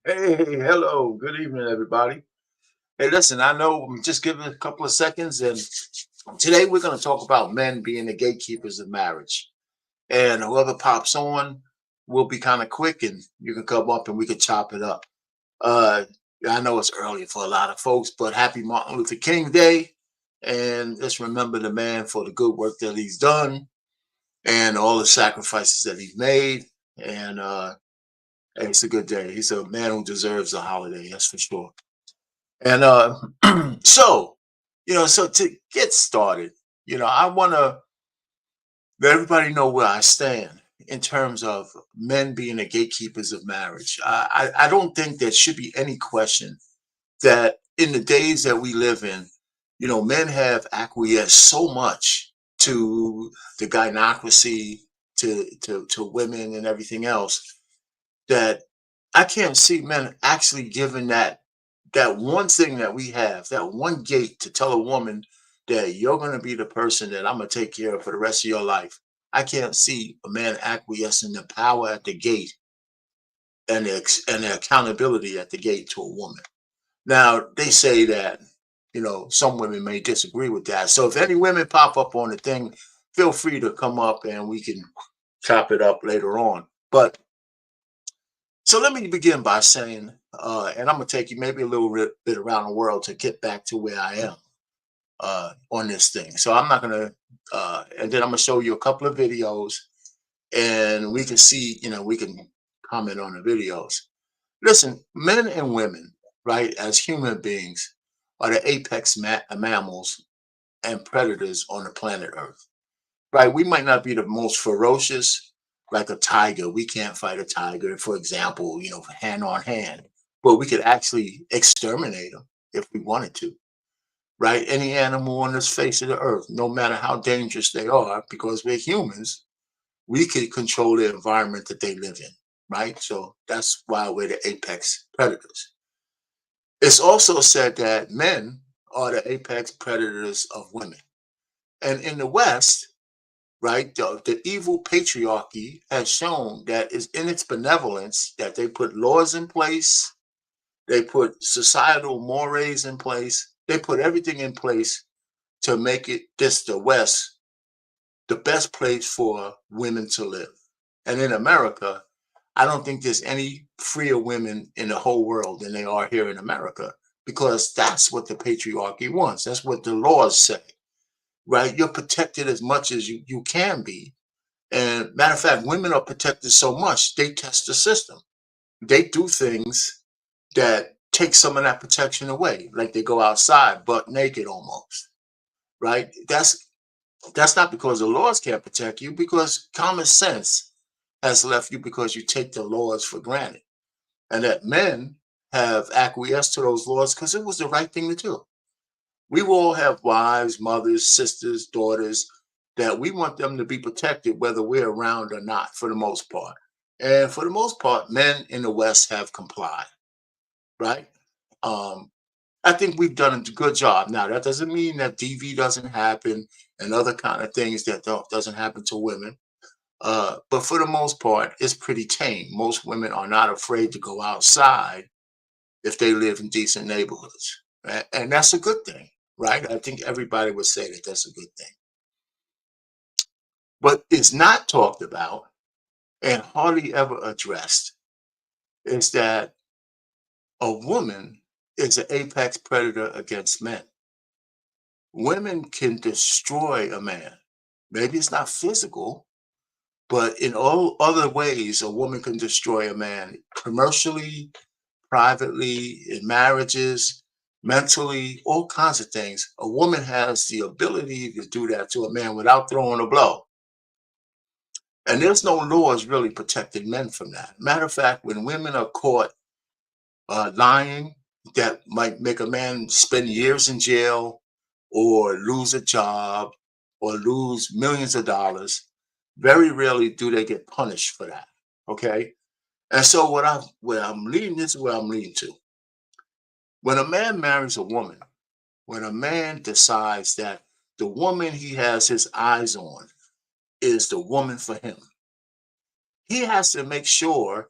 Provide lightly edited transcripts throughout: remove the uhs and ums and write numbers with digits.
Hey, hello. Good evening, everybody. Hey, listen, I know I'm just giving a couple of seconds, and today we're going to talk about men being the gatekeepers of marriage. And whoever pops on will be kind of quick, and you can come up and we can chop it up. Uh, I know it's early for a lot of folks, but happy Martin Luther King Day. And let's remember the man for the good work that he's done and all the sacrifices that he's made. And hey, it's a good day. He's a man who deserves a holiday, that's for sure. And so, so to get started, I want to let everybody know where I stand in terms of men being the gatekeepers of marriage. I don't think there should be any question that in the days that we live in, men have acquiesced so much to the gynocracy, to women and everything else that I can't see men actually giving that one thing that we have, that one gate to tell a woman that you're going to be the person that I'm going to take care of for the rest of your life. I can't see a man acquiescing the power at the gate and the accountability at the gate to a woman. Now, they say that, some women may disagree with that. So if any women pop up on the thing, feel free to come up and we can chop it up later on. But so let me begin by saying, and I'm going to take you maybe a little bit around the world to get back to where I am on this thing. So I'm not going to, and then I'm going to show you a couple of videos and we can see, we can comment on the videos. Listen, men and women, right, as human beings, are the apex mammals and predators on the planet Earth, right? We might not be the most ferocious, like a tiger. We can't fight a tiger, for example, hand on hand, but we could actually exterminate them if we wanted to, right? Any animal on this face of the earth, no matter how dangerous they are, because we're humans, we can control the environment that they live in, right? So that's why we're the apex predators. It's also said that men are the apex predators of women. And in the West, right, the evil patriarchy has shown that is in its benevolence that they put laws in place, they put societal mores in place, they put everything in place to make it this the West the best place for women to live. And in America, I don't think there's any freer women in the whole world than they are here in America because that's what the patriarchy wants. That's what the laws say, right? You're protected as much as you can be. And matter of fact, women are protected so much, they test the system. They do things that take some of that protection away, like they go outside butt naked almost, right? That's not because the laws can't protect you, because common sense has left you because you take the laws for granted. And that men have acquiesced to those laws because it was the right thing to do. We will all have wives, mothers, sisters, daughters that we want them to be protected whether we're around or not, for the most part. And for the most part, men in the West have complied, right? Um, I think we've done a good job. Now, that doesn't mean that DV doesn't happen and other kind of things that doesn't happen to women. But for the most part, it's pretty tame. Most women are not afraid to go outside if they live in decent neighborhoods. And that's a good thing, right? I think everybody would say that that's a good thing. But it's not talked about and hardly ever addressed is that a woman is an apex predator against men. Women can destroy a man. Maybe it's not physical, but in all other ways, a woman can destroy a man commercially, privately, in marriages, mentally, all kinds of things. A woman has the ability to do that to a man without throwing a blow. And there's no laws really protecting men from that. Matter of fact, when women are caught lying, that might make a man spend years in jail or lose a job or lose millions of dollars. Very rarely do they get punished for that. Okay. And so where I'm leading, this is where I'm leading to. When a man marries a woman, when a man decides that the woman he has his eyes on is the woman for him, he has to make sure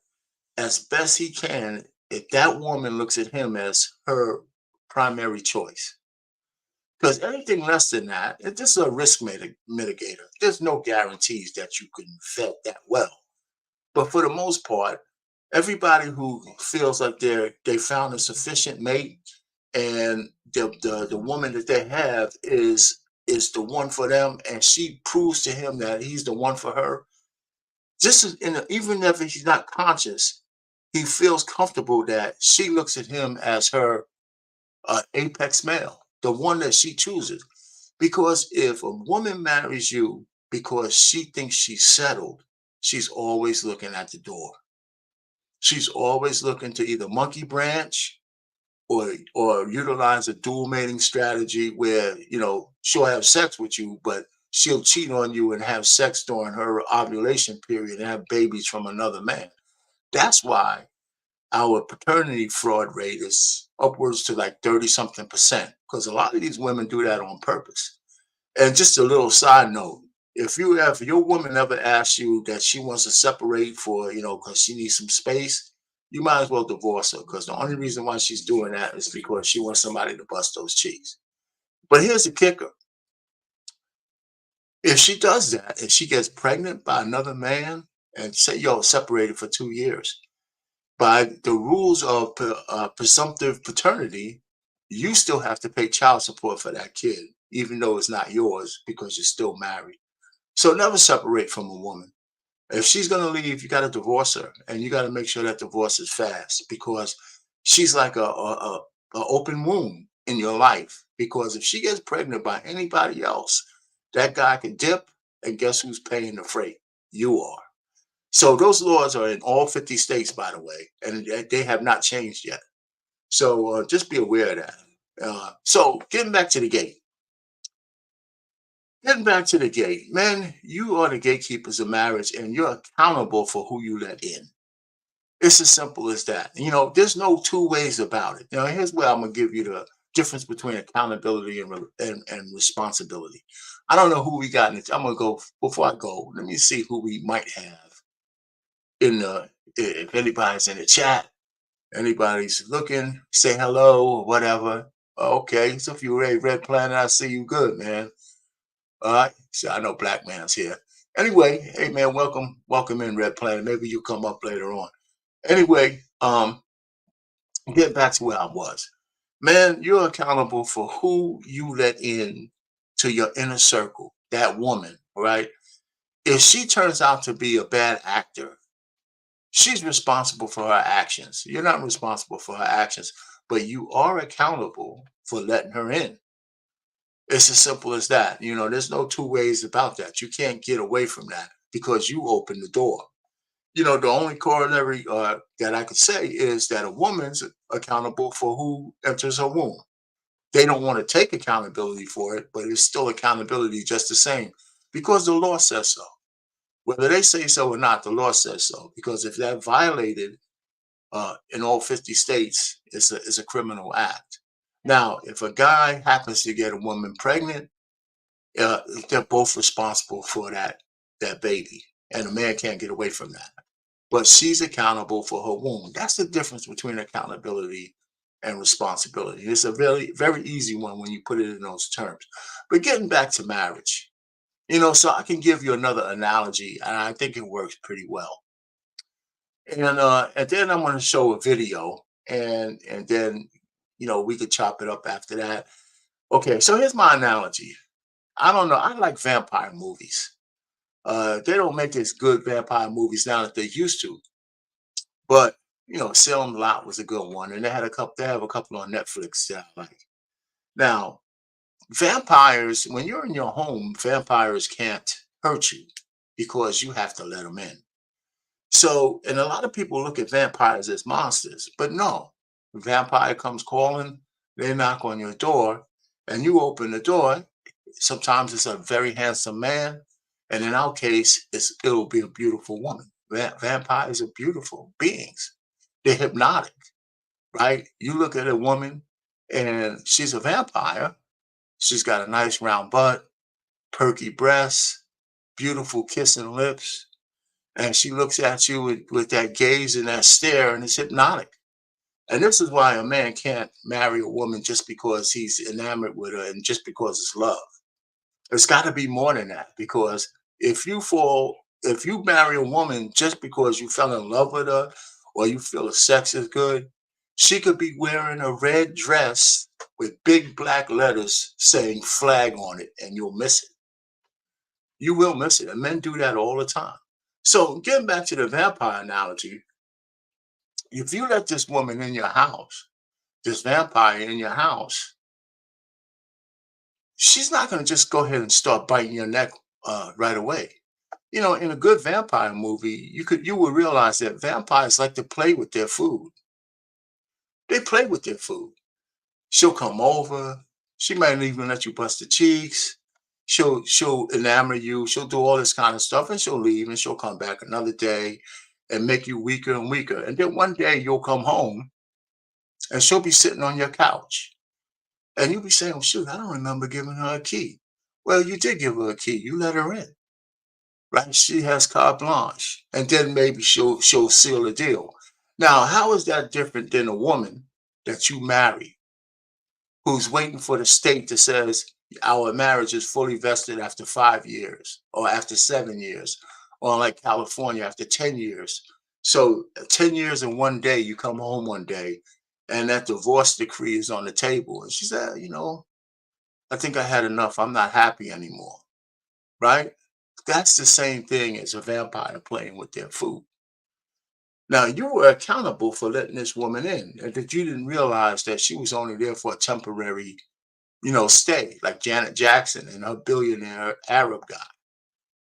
as best he can if that woman looks at him as her primary choice. Because anything less than that, this is a risk mitigator. There's no guarantees that you can vet that well. But for the most part, everybody who feels like they found a sufficient mate and the woman that they have is the one for them, and she proves to him that he's the one for her. Just as even if he's not conscious, he feels comfortable that she looks at him as her apex male, the one that she chooses. Because if a woman marries you because she thinks she's settled, she's always looking at the door. She's always looking to either monkey branch or utilize a dual mating strategy where she'll have sex with you, but she'll cheat on you and have sex during her ovulation period and have babies from another man. That's why our paternity fraud rate is upwards to like 30 something percent, because a lot of these women do that on purpose. And just a little side note, if your woman ever asks you that she wants to separate for, because she needs some space, you might as well divorce her, because the only reason why she's doing that is because she wants somebody to bust those cheeks. But here's the kicker. If she does that, if she gets pregnant by another man and say, separated for 2 years, by the rules of presumptive paternity, you still have to pay child support for that kid, even though it's not yours because you're still married. So never separate from a woman. If she's going to leave, you got to divorce her, and you got to make sure that divorce is fast, because she's like a open wound in your life. Because if she gets pregnant by anybody else, that guy can dip, and guess who's paying the freight? You are. So those laws are in all 50 states, by the way, and they have not changed yet. So just be aware of that. So getting back to the gate, man, you are the gatekeepers of marriage, and you're accountable for who you let in. It's as simple as that. There's no two ways about it. Here's where I'm gonna give you the difference between accountability and responsibility. I don't know who we got in it. I'm gonna go before I go. Let me see who we might have in the if anybody's in the chat, anybody's looking, say hello or whatever. Okay, so if you're a Red Planet, I see you good, man. All right, so I know Black Man's here. Anyway, hey man, welcome in Red Planet. Maybe you'll come up later on. Anyway, get back to where I was. Man, you're accountable for who you let in to your inner circle, that woman, right? If she turns out to be a bad actor, she's responsible for her actions. You're not responsible for her actions, but you are accountable for letting her in. It's as simple as that. There's no two ways about that. You can't get away from that because you open the door. The only corollary that I could say is that a woman's accountable for who enters her womb. They don't want to take accountability for it, but it's still accountability just the same because the law says so. Whether they say so or not, the law says so. Because if that violated in all 50 states, it's a criminal act. Now, if a guy happens to get a woman pregnant, uh, they're both responsible for that baby, and the man can't get away from that. But she's accountable for her womb. That's the difference between accountability and responsibility. It's a very, very easy one when you put it in those terms. But getting back to marriage, so I can give you another analogy, and I think it works pretty well. And then I'm going to show a video, and then we could chop it up after that. Okay, so here's my analogy. I don't know. I like vampire movies. They don't make as good vampire movies now that they used to, but Salem Lot was a good one, and they had a couple. They have a couple on Netflix that I like. Now, vampires, when you're in your home, vampires can't hurt you because you have to let them in. So, and a lot of people look at vampires as monsters, but no, the vampire comes calling, they knock on your door, and you open the door. Sometimes it's a very handsome man, and in our case, it'll be a beautiful woman. Vampires are beautiful beings. They're hypnotic, right? You look at a woman, and she's a vampire. She's got a nice round butt, perky breasts, beautiful kissing lips, and she looks at you with that gaze and that stare, and it's hypnotic. And this is why a man can't marry a woman just because he's enamored with her and just because it's love. It's got to be more than that, because if you marry a woman just because you fell in love with her or you feel the sex is good, she could be wearing a red dress with big black letters saying flag on it, and you'll miss it. You will miss it. And men do that all the time. So, getting back to the vampire analogy, if you let this woman in your house, this vampire in your house, she's not going to just go ahead and start biting your neck right away. You know, in a good vampire movie, you will realize that vampires like to play with their food. They play with their food. She'll come over. She might even let you bust the cheeks. She'll enamor you. She'll do all this kind of stuff, and she'll leave, and she'll come back another day and make you weaker and weaker. And then one day you'll come home, and she'll be sitting on your couch, and you'll be saying, "Oh, shoot, I don't remember giving her a key." Well, you did give her a key. You let her in, right? She has carte blanche, and then maybe she'll seal the deal. Now, how is that different than a woman that you marry who's waiting for the state that says our marriage is fully vested after 5 years or after 7 years, or like California after 10 years? So 10 years and one day, you come home one day and that divorce decree is on the table. And she said, I think I had enough. I'm not happy anymore. Right? That's the same thing as a vampire playing with their food. Now, you were accountable for letting this woman in, and that you didn't realize that she was only there for a temporary, stay, like Janet Jackson and her billionaire Arab guy.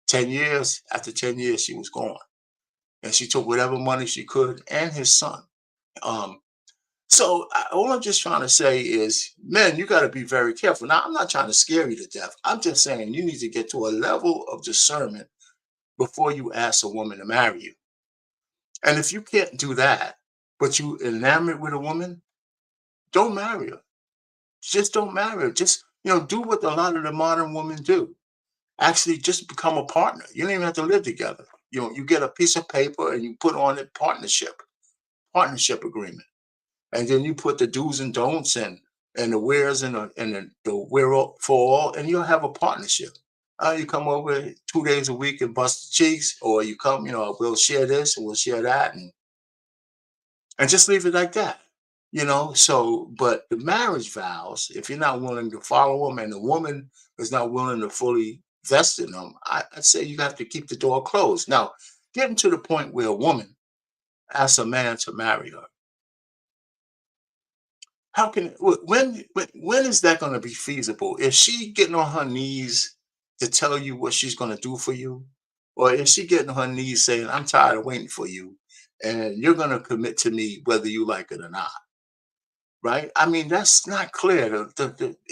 10 years, after 10 years, she was gone. And she took whatever money she could and his son. Um, all I'm just trying to say is, men, you got to be very careful. Now, I'm not trying to scare you to death. I'm just saying you need to get to a level of discernment before you ask a woman to marry you. And if you can't do that, but you enamored with a woman, don't marry her. Just don't marry her. Just, do what a lot of the modern women do. Actually, just become a partner. You don't even have to live together. You get a piece of paper and you put on it partnership agreement. And then you put the do's and don'ts and the where's and the where for all, and you'll have a partnership. You come over 2 days a week and bust the cheeks, or you come, we'll share this and we'll share that, and just leave it like that. So, but the marriage vows, if you're not willing to follow them and the woman is not willing to fully vest in them, I'd say you have to keep the door closed. Now, getting to the point where a woman asks a man to marry her, how can when is that going to be feasible? Is she getting on her knees to tell you what she's going to do for you, or is she getting on her knees saying, "I'm tired of waiting for you, and you're going to commit to me whether you like it or not"? Right? I mean, that's not clear.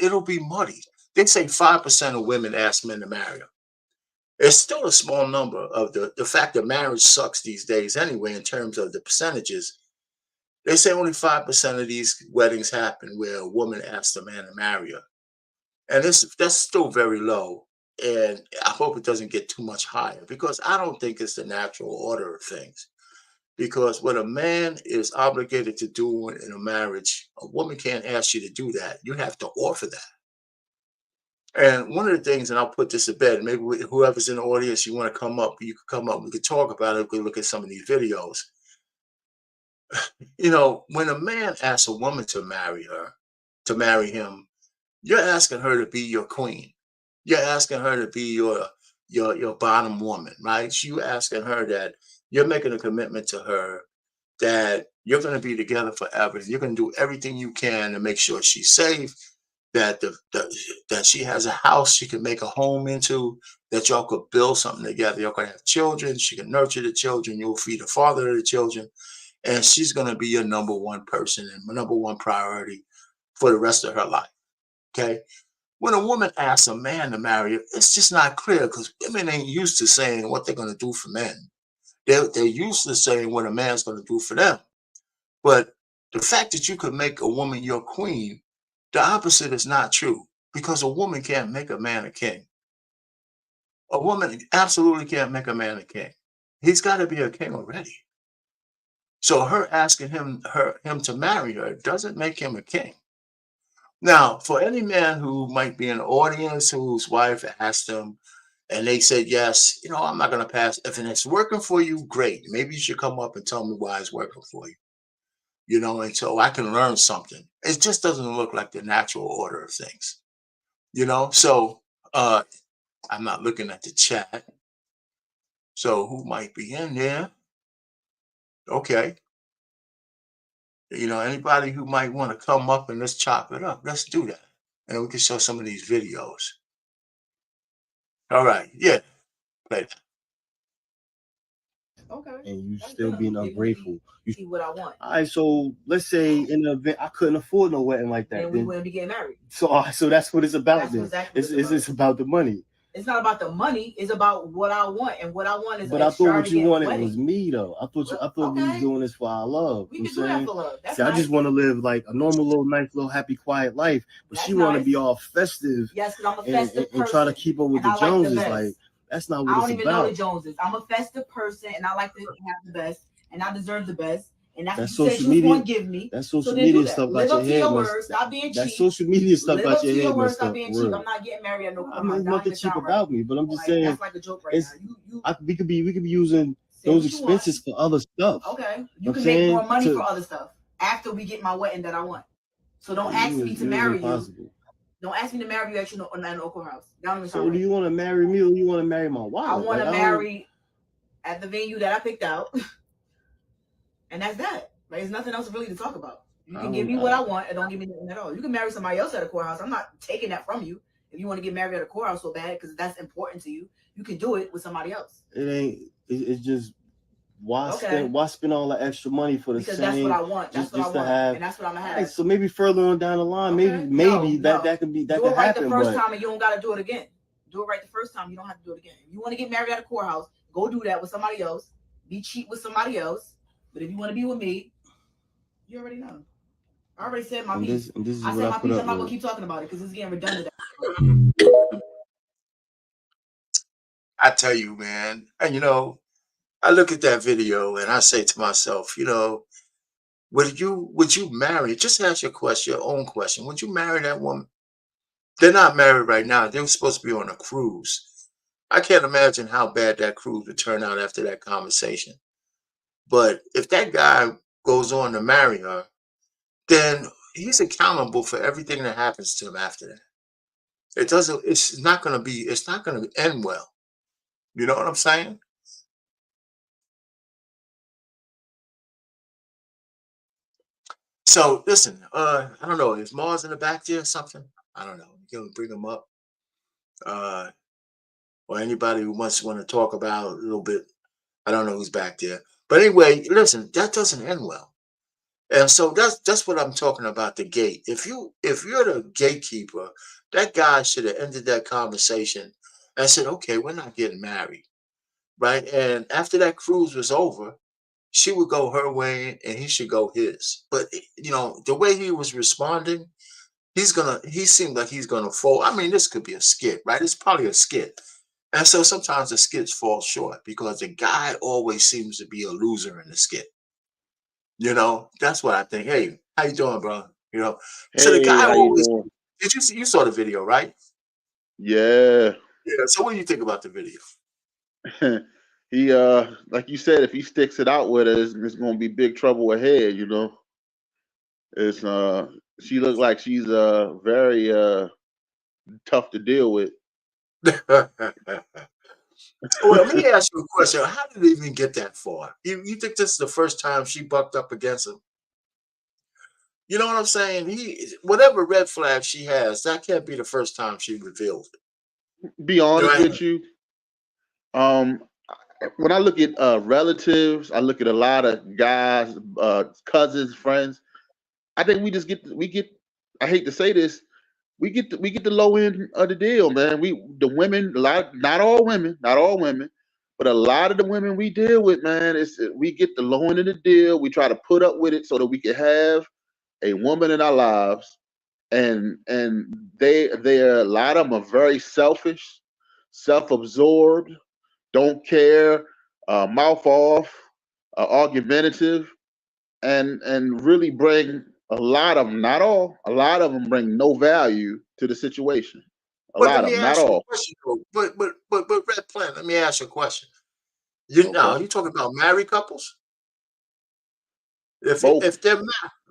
It'll be muddy. They say 5% of women ask men to marry them. It's still a small number of the fact that marriage sucks these days anyway, in terms of the percentages. They say only 5% of these weddings happen where a woman asks a man to marry her. And that's still very low. And I hope it doesn't get too much higher, because I don't think it's the natural order of things. Because what a man is obligated to do in a marriage, a woman can't ask you to do that. You have to offer that. And one of the things, and I'll put this to bed, maybe whoever's in the audience, you want to come up, you can come up, we could talk about it, we could look at some of these videos. When a man asks a woman to marry him, you're asking her to be your queen. You're asking her to be your bottom woman, right? You asking her that you're making a commitment to her that you're going to be together forever. You're going to do everything you can to make sure she's safe, that that she has a house she can make a home into, that y'all could build something together. Y'all can have children. She can nurture the children. You'll feed the father of the children, and she's going to be your number one person and number one priority for the rest of her life. Okay. When a woman asks a man to marry her, it's just not clear, because women ain't used to saying what they're going to do for men. They're used to saying what a man's going to do for them. But the fact that you could make a woman your queen, the opposite is not true, because a woman can't make a man a king. A woman absolutely can't make a man a king. He's got to be a king already. So her asking him to marry her doesn't make him a king. Now, for any man who might be in the audience whose wife asked them and they said yes, I'm not going to pass. If it's working for you, great. Maybe you should come up and tell me why it's working for you, and so I can learn something. It just doesn't look like the natural order of things, So uh, I'm not looking at the chat. So who might be in there? Okay. Anybody who might want to come up and let's chop it up. Let's do that. And we can show some of these videos. All right. Yeah. Play that. Okay. And you That's still good. being They ungrateful. You see what I want. all right, so let's say in an event I couldn't afford no wedding like that. Then we wouldn't be getting married. So that's what it's about. That's then. exactly what It's about the money. It's not about the money. It's about what I want, and what I want is. But I thought what you wanted wedding. was me, though. I thought we was doing this for our love. We can do that for love. That's See, nice. I just want to live like a normal little, nice, little, happy, quiet life. But That's she want to nice. be all festive. Yes, because I'm a festive and try to keep up with the and I Joneses. like the Like that's not what I it's don't even about. know the Joneses. I'm a festive person, and I like to have the best, and I deserve the best. And that's what social you said media. You want to give me. That social So media do that. stuff Live out up your to head. your words. Stop being cheap. That social media stuff Live out up your to head. your words. Stop Stop being cheap. I'm not getting married at no I mean, there's nothing cheap about me, but I'm just saying that's like a joke right now. We could be using those expenses for other stuff. Okay, you can make more money for other stuff after we get my wedding that I want. So don't ask me to marry you. Don't ask me to marry you at your Oak house. So do you want to marry me or you want to marry my wife? I want to marry at the venue that I picked out, and that's that. Like, there's nothing else really to talk about. You can give me what I want and don't give me nothing at all. You can marry somebody else at a courthouse. I'm not taking that from you. If you want to get married at a courthouse so bad because that's important to you, you can do it with somebody else. It ain't. It's just why spend all the extra money for the because same? That's what I want. That's what I want, to have, and that's what I'm gonna have. Right, so maybe further on down the line, maybe that could be that. Do it could right happen, the first time, and you don't got to do it again. Do it right the first time. You don't have to do it again. If you want to get married at a courthouse, go do that with somebody else. Be cheap with somebody else. But if you want to be with me, you already know. I already said my piece. And this is I what said my piece. I'm not with. gonna keep talking about it because it's getting redundant. I tell you, man, and I look at that video and I say to myself, would you marry? Just ask your own question. Would you marry that woman? They're not married right now. They were supposed to be on a cruise. I can't imagine how bad that cruise would turn out after that conversation. But if that guy goes on to marry her, then he's accountable for everything that happens to him after that. It's not going to end well. You know what I'm saying? So listen, I don't know, is Mars in the back there or something? I don't know. You can bring him up. Or anybody who want to talk about a little bit. I don't know who's back there. But anyway, listen, that doesn't end well. And so that's what I'm talking about, the gate. If you're the gatekeeper, that guy should have ended that conversation and said, okay, we're not getting married. Right. And after that cruise was over, she would go her way and he should go his. But the way he was responding, he seemed like he's gonna fall. I mean, this could be a skit, right? It's probably a skit. And so sometimes the skits fall short because the guy always seems to be a loser in the skit. That's what I think. Hey, how you doing, bro? So the Hey, guy how you always, doing? did you saw the video, right? Yeah. Yeah. So what do you think about the video? He like you said, if he sticks it out with us, it's gonna be big trouble ahead, It's she looked like she's very tough to deal with. Well, let me ask you a question. How did it even get that far? You think this is the first time she bucked up against him? You know what I'm saying? Whatever red flag she has, that can't be the first time she revealed it. Be honest Right? with you, um, when I look at relatives, I look at a lot of guys, cousins, friends. I think we get. I hate to say this, we get the low end of the deal, man. The women, not all women, but a lot of the women we deal with, man, we get the low end of the deal. We try to put up with it so that we can have a woman in our lives, and a lot of them are very selfish, self-absorbed, don't care, mouth off, argumentative. and really bring a lot of them, not all, a lot of them bring no value to the situation. A But let lot of me them, not ask you a all. question, though. But Red Plant, let me ask you a question. You Okay, now you talking about married couples? both. If they're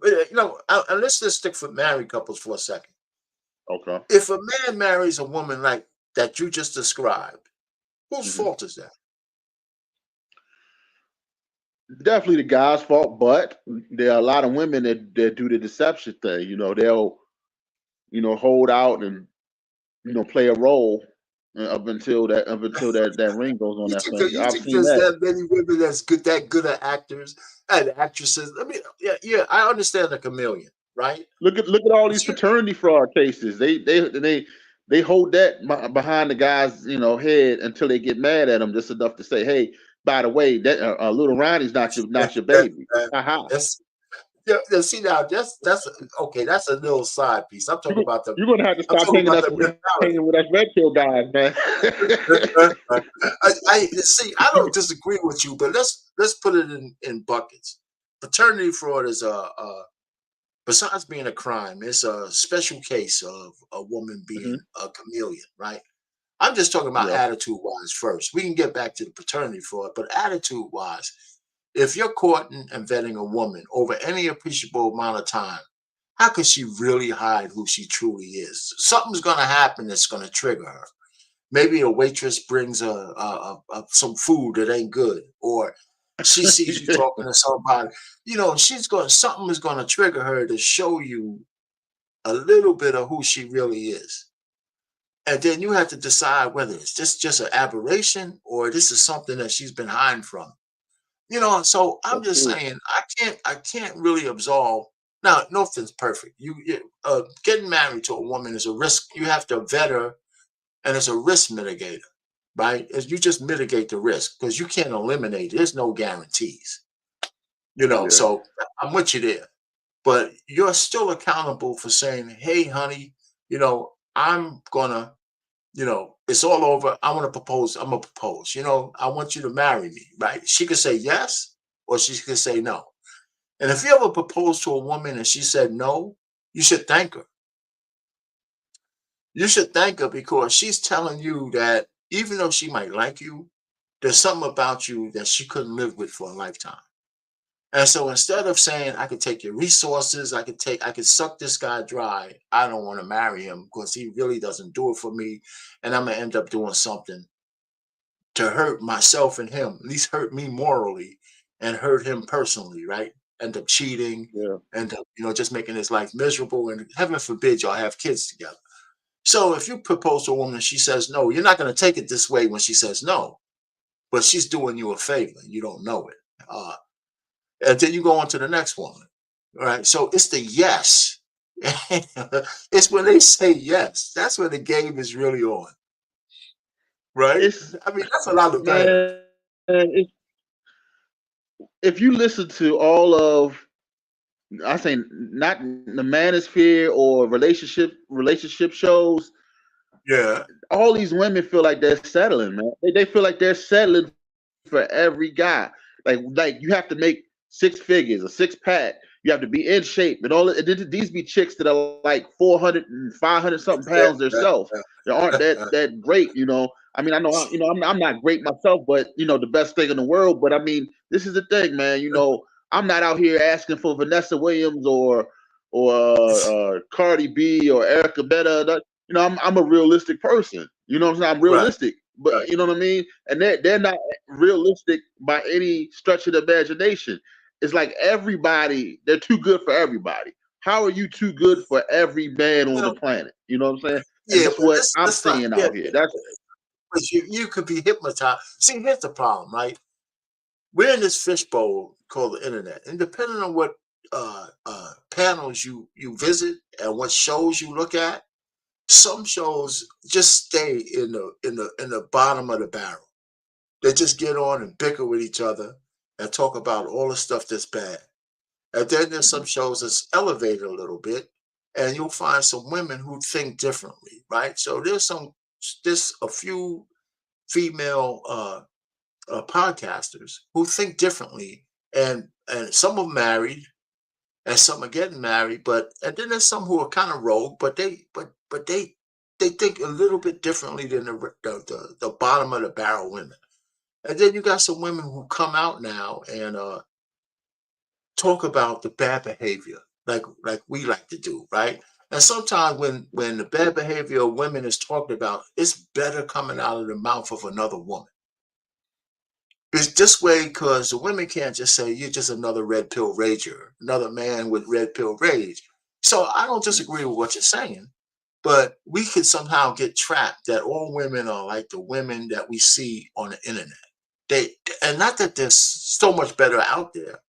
and let's just stick for married couples for a second. Okay. If a man marries a woman like that you just described, whose Mhm. fault is that? Definitely the guy's fault, but there are a lot of women that do the deception thing. They'll hold out and play a role up until that ring goes on that finger. You I've think seen there's that. that many women that good at actors and actresses? I mean, yeah, I understand the chameleon, right? Look at all these But you, fraternity fraud cases. They hold that behind the guy's head until they get mad at him just enough to say, "Hey, by the way, that little Ronnie's not your baby." Haha. that's yeah, see now okay. That's a little side piece. I'm talking about You're gonna have to I'm stop talking about the hanging with us red pill guys, man. I see. I don't disagree with you, but let's put it in buckets. Paternity fraud is besides being a crime, it's a special case of a woman being Mhm. a chameleon, right? I'm just talking about Yeah. attitude wise first. We can get back to the paternity fraud, but attitude wise, if you're courting and vetting a woman over any appreciable amount of time, how could she really hide who she truly is? Something's going to happen that's going to trigger her. Maybe a waitress brings some food that ain't good, or she sees you talking to somebody. Something is going to trigger her to show you a little bit of who she really is. And then you have to decide whether it's just an aberration or this is something that she's been hiding from. So I'm That's just true. saying I can't really absolve. Now, nothing's perfect. Getting married to a woman is a risk. You have to vet her, and it's a risk mitigator, right? As you just mitigate the risk because you can't eliminate it. There's no guarantees. Yeah. So I'm with you there. But you're still accountable for saying, hey, honey, I'm gonna, it's all over. I want to propose. I'm gonna propose. I want you to marry me, right? She could say yes, or she could say no. And if you ever propose to a woman and she said no, you should thank her. You should thank her because she's telling you that even though she might like you, there's something about you that she couldn't live with for a lifetime. And so instead of saying I could take your resources, I could suck this guy dry, I don't want to marry him because he really doesn't do it for me. And I'm gonna end up doing something to hurt myself and him, at least hurt me morally and hurt him personally, right? End up cheating, Yeah. end up, just making his life miserable. And heaven forbid y'all have kids together. So if you propose to a woman and she says no, you're not going to take it this way when she says no, but she's doing you a favor. You don't know it. And then you go on to the next woman. All right. So it's the yes. It's when they say yes. That's when the game is really on. Right. It's I mean, that's a lot of go ahead. man. If you listen to all of, I say, not the manosphere or relationship shows, Yeah. all these women feel like they're settling, man. They feel like they're settling for every guy. Like you have to make six figures, a six pack. You have to be in shape and all. And these be chicks that are like 400 and 500 something pounds themselves. They aren't that great, I mean, I know, I'm not great myself, but the best thing in the world. But I mean, this is the thing, man. I'm not out here asking for Vanessa Williams or Cardi B or Erica Betta. I'm a realistic person. You know what I'm saying? I'm Right. realistic, but Right. you know what I mean. And they're not realistic by any stretch of the imagination. It's like everybody, they're too good for everybody. How are you too good for every man on the Well, planet? You know what I'm saying? And yeah, that's but what I'm let's not. seeing Yeah, out here. That's but you could be hypnotized. See, here's the problem, right? We're in this fishbowl called the internet, and depending on what panels you visit and what shows you look at, some shows just stay in the bottom of the barrel. They just get on and bicker with each other and talk about all the stuff that's bad. And then there's some shows that's elevated a little bit, and you'll find some women who think differently, right? So there's a few female podcasters who think differently and some are married, and some are getting married, and then there's some who are kind of rogue, but they think a little bit differently than the bottom of the barrel women. And then you got some women who come out now and talk about the bad behavior, like we like to do, right? And sometimes when the bad behavior of women is talked about, it's better coming out of the mouth of another woman. It's this way because the women can't just say you're just another red pill rager, another man with red pill rage. So I don't disagree with what you're saying, but we could somehow get trapped that all women are like the women that we see on the internet. And not that there's so much better out there,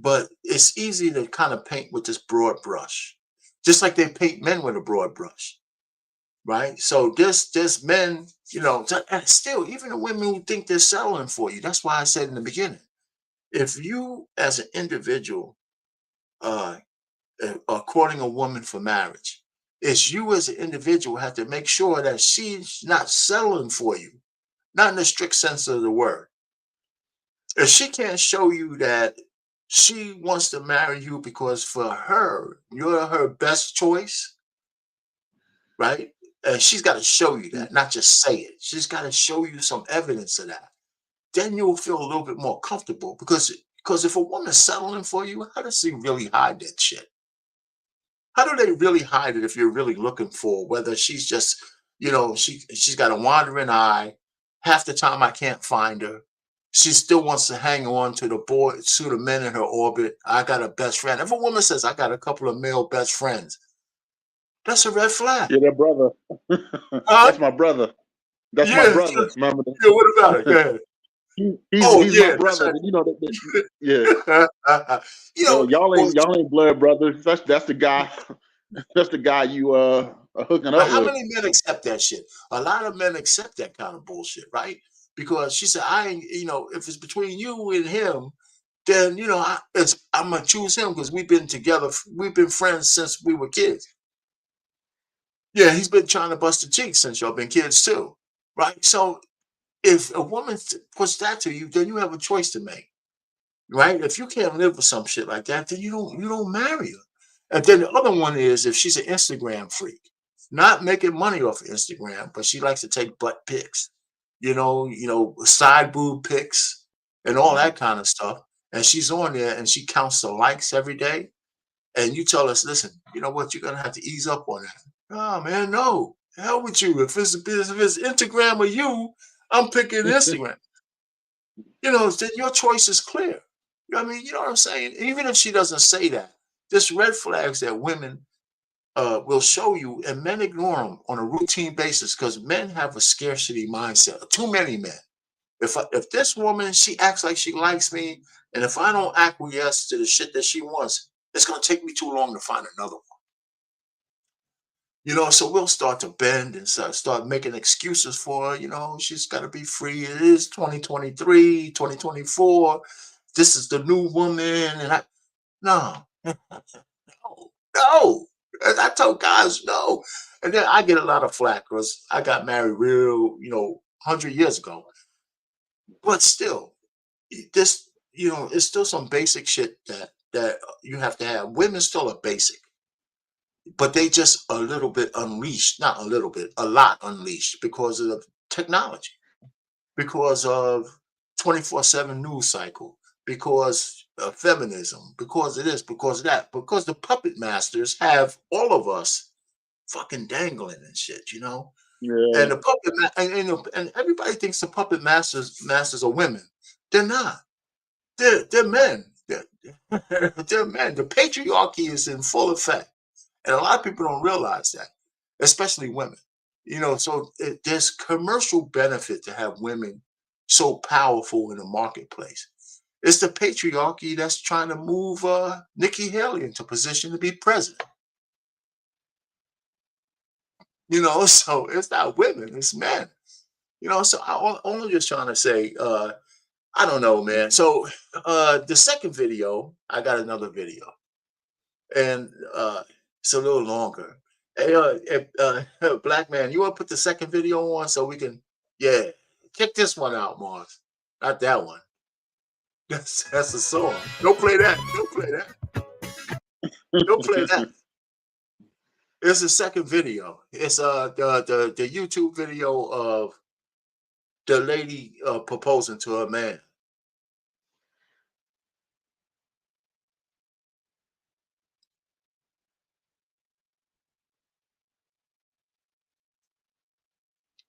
but it's easy to kind of paint with this broad brush, just like they paint men with a broad brush. Right. So there's men, and still, even the women who think they're settling for you. That's why I said in the beginning, if you as an individual are courting a woman for marriage, it's you as an individual have to make sure that she's not settling for you, not in the strict sense of the word. If she can't show you that she wants to marry you because for her, you're her best choice, right? And she's got to show you that, not just say it. She's got to show you some evidence of that. Then you'll feel a little bit more comfortable because if a woman's settling for you, how does she really hide that shit? How do they really hide it if you're really looking for whether she's just, she's got a wandering eye. Half the time I can't find her. She still wants to hang on to the men in her orbit. I got a best friend. If a woman says I got a couple of male best friends, that's a red flag. Yeah, that brother. That's my brother. That's my brother. Remember that? Yeah, what about it? Yeah. He's my brother. Yeah. Y'all ain't blood brothers. That's the guy. That's the guy you are hooking up with. How many men accept that shit? A lot of men accept that kind of bullshit, right? Because she said, I ain't, if it's between you and him, then I'm gonna choose him because we've been together, we've been friends since we were kids. Yeah, he's been trying to bust the cheeks since y'all been kids too, right? So if a woman puts that to you, then you have a choice to make, right? If you can't live with some shit like that, then you don't marry her. And then the other one is if she's an Instagram freak, not making money off of Instagram, but she likes to take butt pics, side boob pics and all that kind of stuff. And she's on there and she counts the likes every day. And you tell us, listen, you know what? You're gonna have to ease up on that. Oh man, no. Hell with you. If it's Instagram or you, I'm picking Instagram. Then your choice is clear. You know what I'm saying? Even if she doesn't say that, there's red flags that women will show you, and men ignore them on a routine basis because men have a scarcity mindset. Too many men. If this woman, she acts like she likes me, and if I don't acquiesce to the shit that she wants, it's gonna take me too long to find another one. So we'll start to bend and start making excuses for her. She's got to be free. It is 2023, 2024. This is the new woman. And no, no. I told guys no. And then I get a lot of flack because I got married 100 years ago. But still, it's still some basic shit that you have to have. Women still are basic. But they just a little bit unleashed, not a little bit, a lot unleashed because of technology, because of 24/7 news cycle, because of feminism, because of this, because of that, because the puppet masters have all of us fucking dangling and shit, Yeah. And the puppet and everybody thinks the puppet masters are women. They're not. They're men. They're men. The patriarchy is in full effect. And a lot of people don't realize that, especially women. So there's commercial benefit to have women so powerful in the marketplace. It's the patriarchy that's trying to move Nikki Haley into position to be president. So it's not women, it's men. So I'm only just trying to say, I don't know, man. So the second video, I got another video. And it's a little longer. Hey, Black man, you want to put the second video on so we can, check this one out, Mars. Not that one. That's a song. Don't play that. Don't play that. Don't play that. It's the second video. It's the YouTube video of the lady proposing to her man.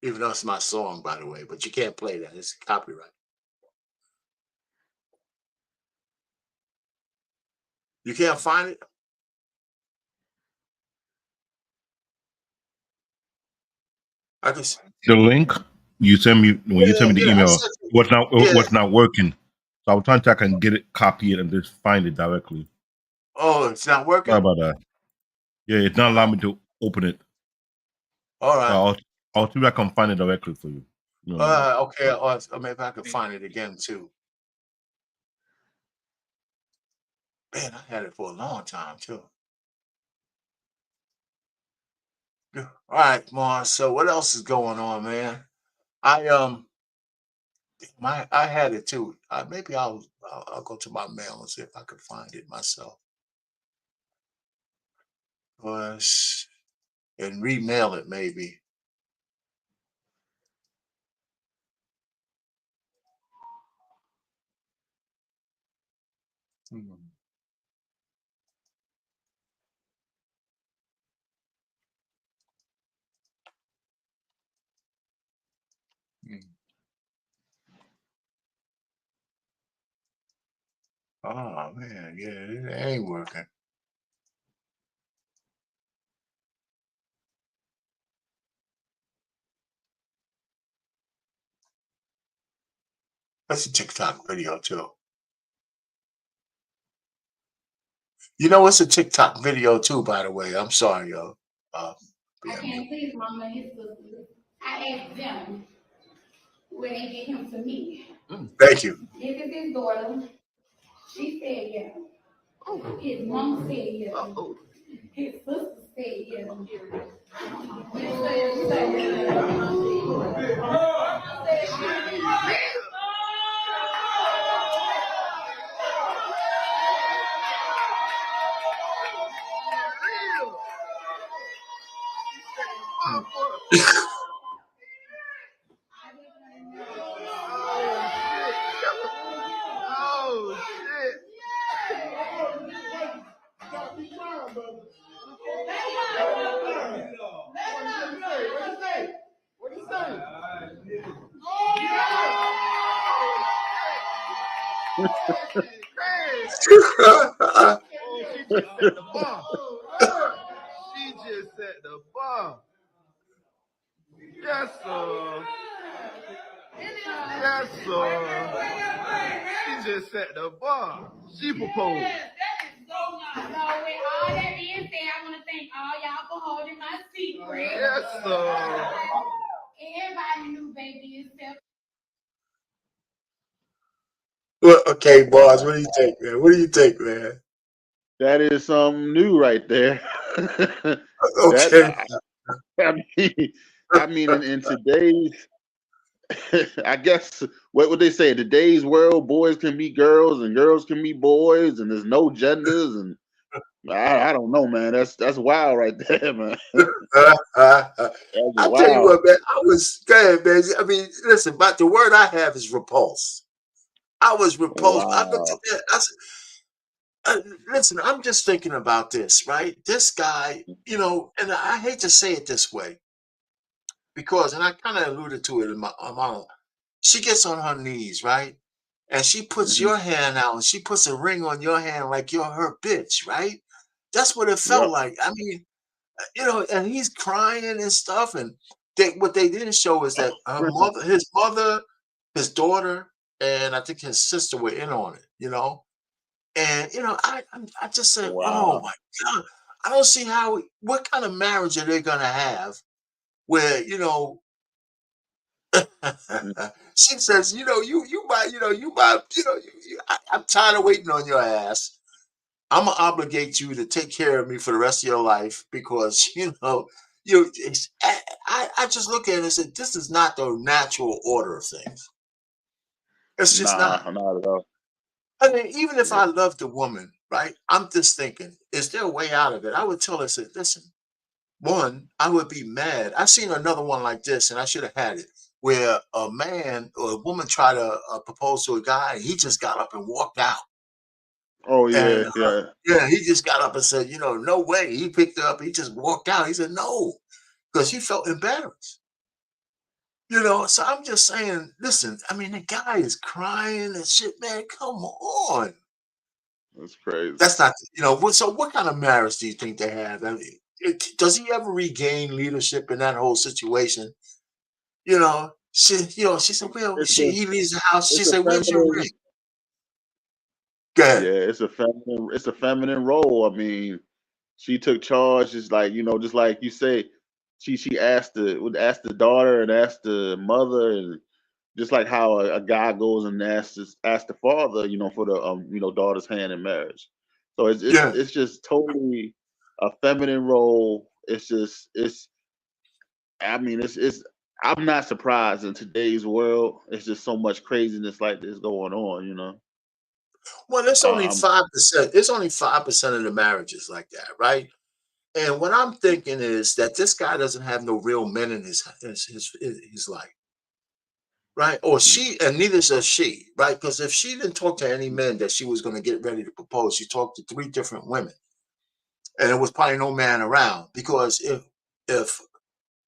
Even though it's my song, by the way, but you can't play that. It's copyright. You can't find it? I just The link you send me when you send me the I email sent you. was not working. So I was trying to I can get it, copy it, and just find it directly. Oh, it's not working? Sorry about that. Yeah, it's not allowing me to open it. All right. So I'll see if I can find it directly for you. Okay. Or maybe I can find it again too. Man, I had it for a long time too. Yeah. All right, Mars. So what else is going on, man? I had it too. Maybe I'll go to my mail and see if I can find it myself. And remail it maybe. Oh man, yeah, it ain't working. That's a TikTok video too. You know, it's a TikTok video too, by the way. I'm sorry, yo. I can't please mama and his sisters. I asked them where they get him to me. Thank you. This is his daughter. She said yeah. His mama said yeah. His sister said yeah. Oh shit. What you say? She just set the bar. Yes, sir. Yes, sir. She just set the bar. She proposed. So with all that being said, I want to thank all y'all for holding my secret. Yes, sir. Everybody knew baby except. Well, okay, boss. What do you think, man? What do you think, man? That is something new right there. Okay. I mean, in today's, I guess, what would they say? In today's world, boys can be girls and girls can be boys, and there's no genders, and I don't know, man. That's wild right there, man. I'll tell you what, man. I was scared, man. I mean, listen, but the word I have is repulsed. I was repulsed. Wow. I looked at that. I said, listen, I'm just thinking about this, right? This guy, you know, and I hate to say it this way because, and I kind of alluded to it in my monologue. She gets on her knees, right? And she puts your hand out and she puts a ring on your hand like you're her bitch, right? That's what it felt Yep. like. I mean, you know, and he's crying and stuff. And what they didn't show is that her mother, his daughter, and I think his sister were in on it, you know. And you know, I just said, oh Wow. my God, I don't see what kind of marriage are they gonna have where, you know, she says, you know, I'm tired of waiting on your ass. I'm gonna obligate you to take care of me for the rest of your life because you know I just look at it and said this is not the natural order of things. It's just Nah, not. not at all. I mean, even if Yeah. I love the woman, right? I'm just thinking, is there a way out of it? I would tell her, say, listen, one, I would be mad. I've seen another one like this, and I should have had it, where a man or a woman tried to propose to a guy, and he just got up and walked out. Oh yeah, And yeah. yeah, he just got up and said, no way. He picked her up. He just walked out. He said, no, because he felt embarrassed. So I'm just saying, listen, I mean, the guy is crying and shit, man. Come on. That's crazy. That's not, so what kind of marriage do you think they have? I mean, does he ever regain leadership in that whole situation? She said, well, It's a he leaves the house. She it's a said, where's your feminine ring? Go Yeah, ahead. it's a feminine role. I mean, she took charge, just like just like you say, she asked the daughter and asked the mother, and just like how a guy goes and asks the father, for the daughter's hand in marriage. So Yeah. it's just totally a feminine role. I mean, it's I'm not surprised in today's world. It's just so much craziness like this going on. Well, it's only Um, 5%. It's only 5% of the marriages like that, right? And what I'm thinking is that this guy doesn't have no real men in his life, right? Or she, and neither does she, right? Because if she didn't talk to any men that she was going to get ready to propose, she talked to 3 different women, and there was probably no man around. Because if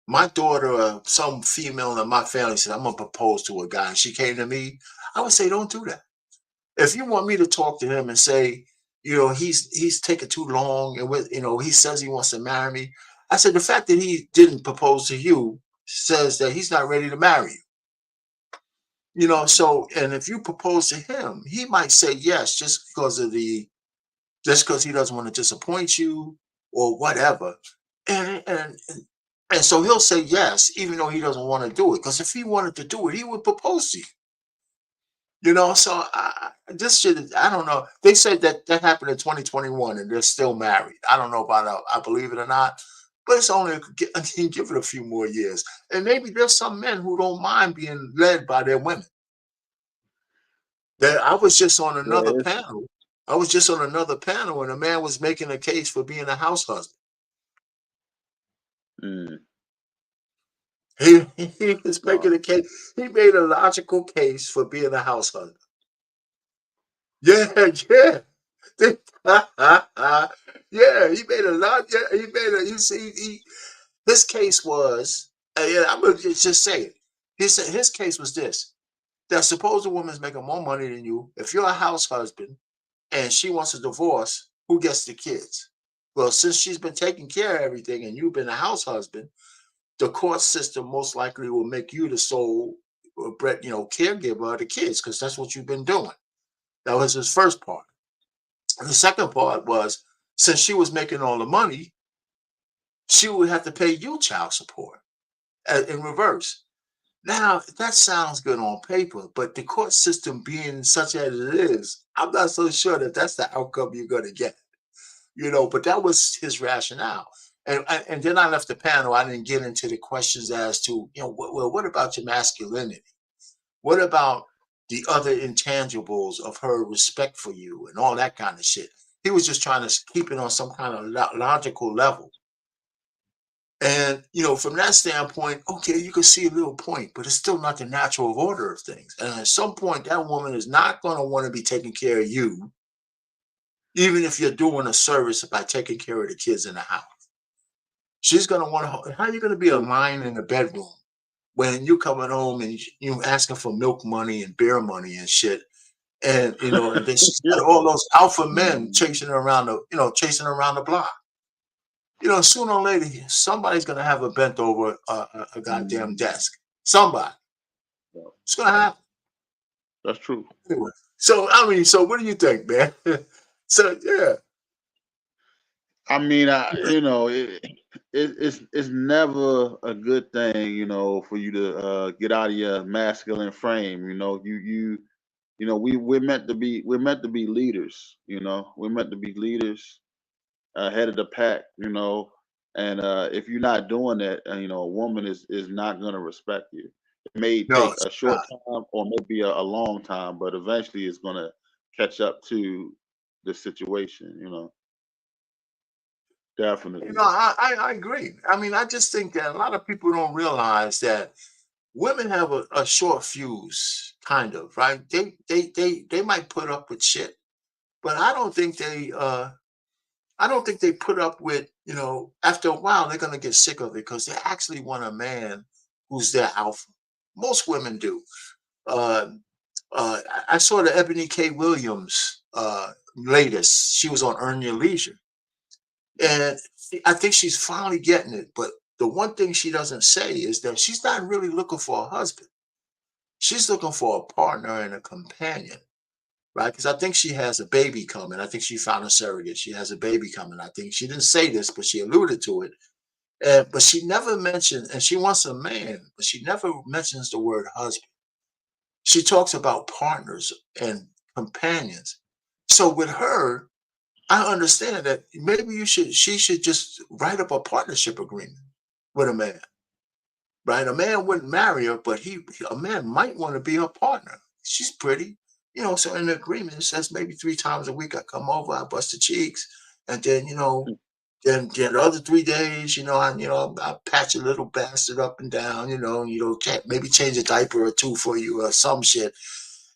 my daughter or some female in my family said, I'm gonna propose to a guy, and she came to me, I would say, don't do that. If you want me to talk to him and say, he's taking too long, and he says he wants to marry me, I said, the fact that he didn't propose to you says that he's not ready to marry you. So, and if you propose to him, he might say yes just because he doesn't want to disappoint you or whatever. And so he'll say yes, even though he doesn't want to do it. Because if he wanted to do it, he would propose to you. So this shit, I don't know. They said that happened in 2021 and they're still married. I don't know about I believe it or not, but it's only, give it a few more years. And maybe there's some men who don't mind being led by their women. I was just on another yeah, panel. I was just on another panel and a man was making a case for being a house husband. mm, He was wow. making a case. He made a logical case for being a house husband. Yeah, yeah. Yeah, he made a lot. Yeah, he made a. You see, his case was. Yeah, I'm gonna just say it. His case was this: that suppose a woman's making more money than you. If you're a house husband and she wants a divorce, who gets the kids? Well, since she's been taking care of everything and you've been a house husband, the court system most likely will make you the sole, caregiver of the kids because that's what you've been doing. That was his first part. And the second part was, since she was making all the money, she would have to pay you child support in reverse. Now, that sounds good on paper, but the court system being such as it is, I'm not so sure that that's the outcome you're going to get. But that was his rationale. And then I left the panel. I didn't get into the questions as to, what about your masculinity? What about the other intangibles of her respect for you and all that kind of shit? He was just trying to keep it on some kind of logical level. And, from that standpoint, okay, you can see a little point, but it's still not the natural order of things. And at some point, that woman is not going to want to be taking care of you, even if you're doing a service by taking care of the kids in the house. She's going to want to, how are you going to be a lion in the bedroom when you coming home and you asking for milk money and beer money and shit? And, and then she's got all those alpha men chasing her around the block. Sooner or later, somebody's going to have a bent over a goddamn desk. Somebody. It's going to happen. That's true. Anyway, so what do you think, man? So, yeah. I mean, it's never a good thing, for you to get out of your masculine frame. We're meant to be leaders. We're meant to be leaders, head of the pack. And if you're not doing that, a woman is not going to respect you. It may No, take a short time or maybe a long time, but eventually it's gonna catch up to the situation. You know, definitely. You know, I agree. I mean, I just think that a lot of people don't realize that women have a short fuse, kind of, right? They might put up with shit, but I don't think they put up with, you know, after a while they're gonna get sick of it because they actually want a man who's their alpha. Most women do. Uh, I saw the Ebony K. Williams latest. She was on Earn Your Leisure, and I think she's finally getting it. But the one thing she doesn't say is that she's not really looking for a husband. She's looking for a partner and a companion, right? Because I think she has a baby coming. I think she found a surrogate. She has a baby coming. I think she didn't say this, but she alluded to it. But she never mentioned, and she wants a man, but she never mentions the word husband. She talks about partners and companions. So with her, I understand that maybe she should just write up a partnership agreement with a man, right? A man wouldn't marry her, but a man might want to be her partner. She's pretty, you know. So in the agreement, it says maybe 3 times a week I come over, I bust the cheeks, and then then the other 3 days, I patch a little bastard up and down, maybe change a diaper or two for you or some shit,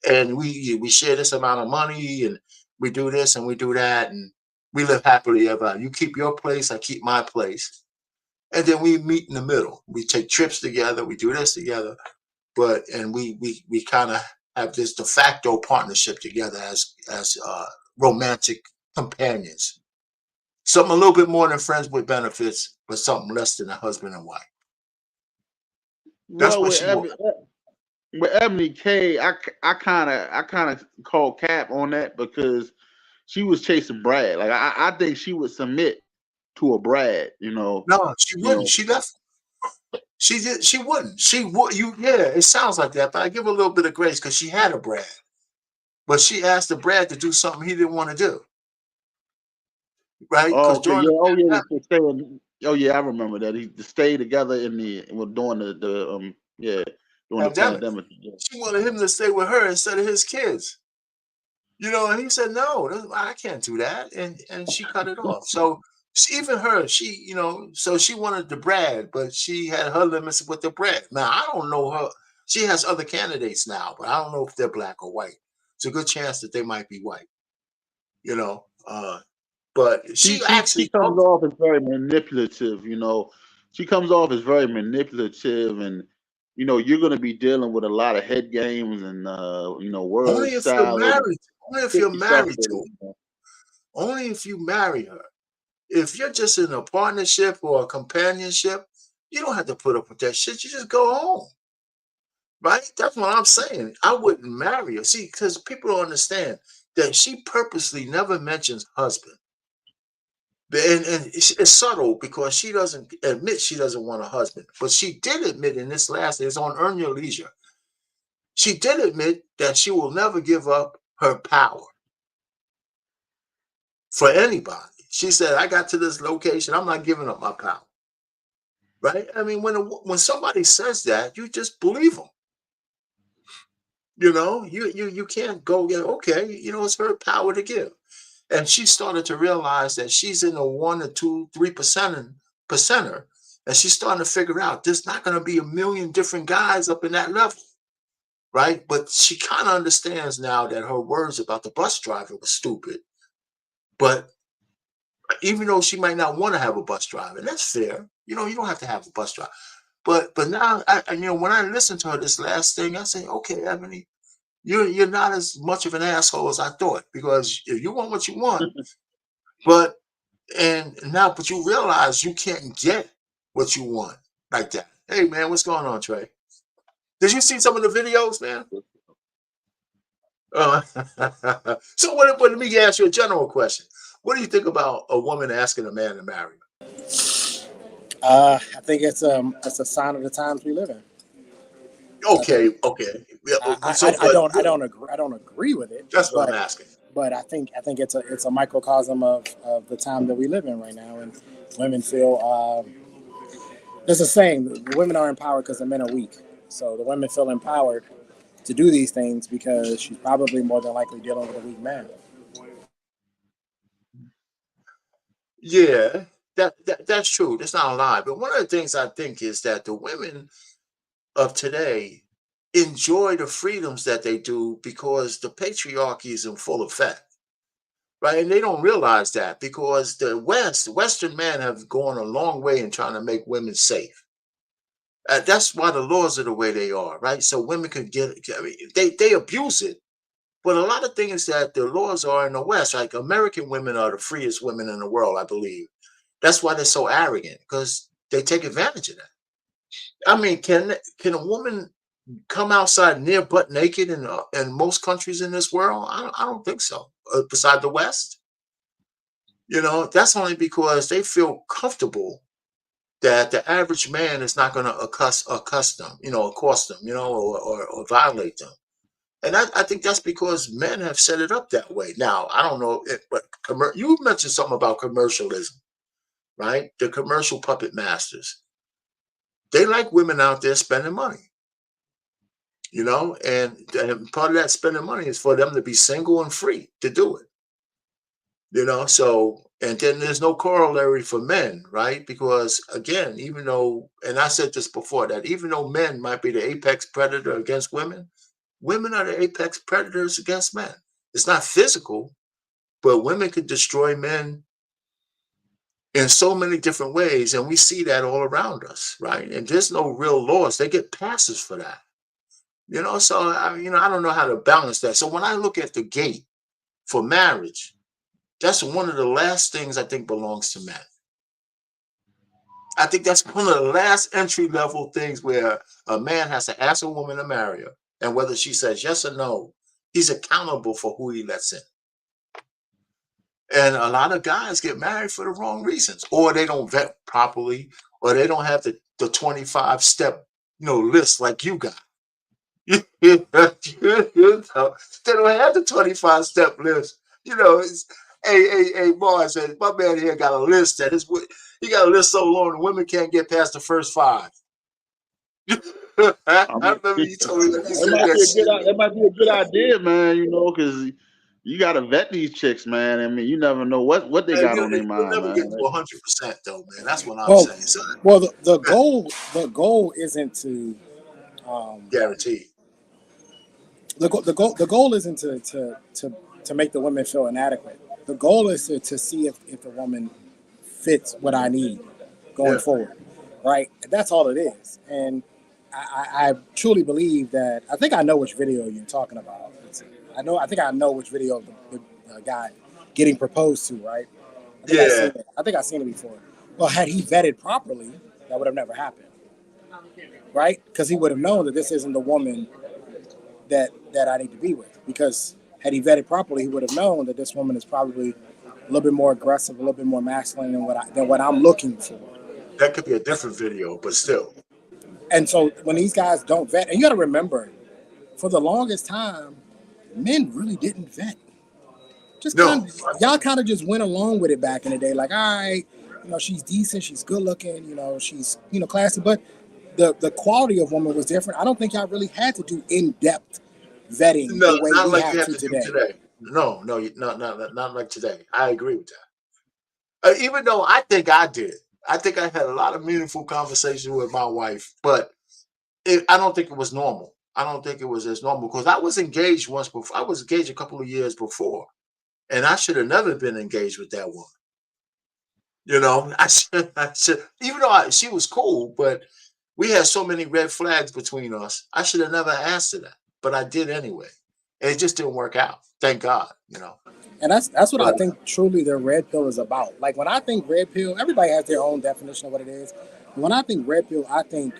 and we share this amount of money, and we do this and we do that, and we live happily ever after. You keep your place, I keep my place. And then we meet in the middle. We take trips together. We do this together, and we kind of have this de facto partnership together as romantic companions. Something a little bit more than friends with benefits, but something less than a husband and wife. That's Well, what she wants. with Ebony K, I kind of call cap on that because she was chasing Brad. Like I think she would submit to a Brad. No, she wouldn't. She left. She did. She wouldn't. She would. Yeah, it sounds like that, but I give her a little bit of grace because she had a Brad, but she asked the Brad to do something he didn't want to do. Right? Oh, okay, yeah. Oh yeah, I remember that. He stayed together during the pandemic. Yeah. She wanted him to stay with her instead of his kids. And he said, no, I can't do that. And she cut it off. So even her, so she wanted the Brad, but she had her limits with the Brad. Now, I don't know her. She has other candidates now, but I don't know if they're black or white. It's a good chance that they might be white, but she comes off as very manipulative, She comes off as very manipulative, and you're going to be dealing with a lot of head games and word only if salad. Only if you're married to her. Only if you marry her. If you're just in a partnership or a companionship, you don't have to put up with that shit. You just go home. Right? That's what I'm saying. I wouldn't marry her. See, because people don't understand that she purposely never mentions husband. And it's subtle because she doesn't admit she doesn't want a husband. But she did admit in this last, it's on Earn Your Leisure. She did admit that she will never give up her power for anybody. She said, I got to this location, I'm not giving up my power. Right? I mean, when somebody says that, you just believe them. You can't go get, okay, it's her power to give. And she started to realize that she's in a 1 or 2, 3%er. And she's starting to figure out there's not going to be a million different guys up in that level. Right? But she kind of understands now that her words about the bus driver was stupid. But even though she might not want to have a bus driver, and that's fair. You don't have to have a bus driver. But now, when I listened to her this last thing, I say, okay, Ebony, you're not as much of an asshole as I thought, because if you want what you want, but you realize you can't get what you want like that. Hey man, what's going on, Trey? Did you see some of the videos, man? So let me ask you a general question. What do you think about a woman asking a man to marry her? I think it's a sign of the times we live in. Okay. Yeah, I don't agree with it. That's what I'm asking. But I think it's a microcosm of the time that we live in right now, and women feel there's a saying: women are empowered because the men are weak. So the women feel empowered to do these things because she's probably more than likely dealing with a weak man. Yeah, that's true. That's not a lie. But one of the things I think is that the women of today enjoy the freedoms that they do because the patriarchy is in full effect, right? And they don't realize that because the Western men have gone a long way in trying to make women safe. That's why the laws are the way they are, right? So women can I mean, they abuse it. But a lot of things that the laws are in the West, like American women are the freest women in the world, I believe. That's why they're so arrogant, because they take advantage of that. I mean, can a woman come outside near butt naked in most countries in this world? I don't think so. Beside the West, that's only because they feel comfortable that the average man is not going to accost them, or violate them. And I think that's because men have set it up that way. Now, I don't know, but you mentioned something about commercialism, right? The commercial puppet masters. They like women out there spending money, and part of that spending money is for them to be single and free to do it, so, and then there's no corollary for men, right? Because again, even though, and I said this before, that even though men might be the apex predator against women, women are the apex predators against men. It's not physical, but women can destroy men in so many different ways, and we see that all around us, right? And there's no real laws. They get passes for that, so I don't know how to balance that. So when I look at the gate for marriage, that's one of the last things I think belongs to men. I think that's one of the last entry level things where a man has to ask a woman to marry her, and whether she says yes or no, he's accountable for who he lets in. And a lot of guys get married for the wrong reasons, or they don't vet properly, or they don't have the 25-step list like you got. They don't have the 25-step list. Hey, boys, my man here got a list he got a list so long the women can't get past the first 5. I remember you told me that might be a good idea, man, because you got to vet these chicks, man. I mean, you never know what they got on their mind, never man. Get to 100% though, man. That's what I'm saying. So, the goal isn't to guarantee. The goal isn't to make the women feel inadequate. The goal is to see if the woman fits what I need going forward, right? That's all it is. And I truly believe that. I think I know which video you're talking about. I think I know which video of the guy getting proposed to, right? I think I've seen it before. Well, had he vetted properly, that would have never happened, right? Because he would have known that this isn't the woman that I need to be with. Because had he vetted properly, he would have known that this woman is probably a little bit more aggressive, a little bit more masculine than what I'm looking for. That could be a different video, but still. And so when these guys don't vet, and you got to remember, for the longest time, men really didn't vet. Y'all kind of just went along with it back in the day. Like, all right, she's decent, she's good looking, she's classy, but the quality of woman was different. I don't think y'all really had to do in-depth vetting the way not we like have you have to today. No, not like today. I agree with that. Even though I think I did. I think I had a lot of meaningful conversations with my wife, but I don't think it was normal. I don't think it was as normal because I was engaged once before. I was engaged a couple of years before, and I should have never been engaged with that woman. I should, even though she was cool, but we had so many red flags between us. I should have never asked her that, but I did anyway. And it just didn't work out. Thank God, And that's what I think truly the red pill is about. Like when I think red pill, everybody has their own definition of what it is. When I think red pill, I think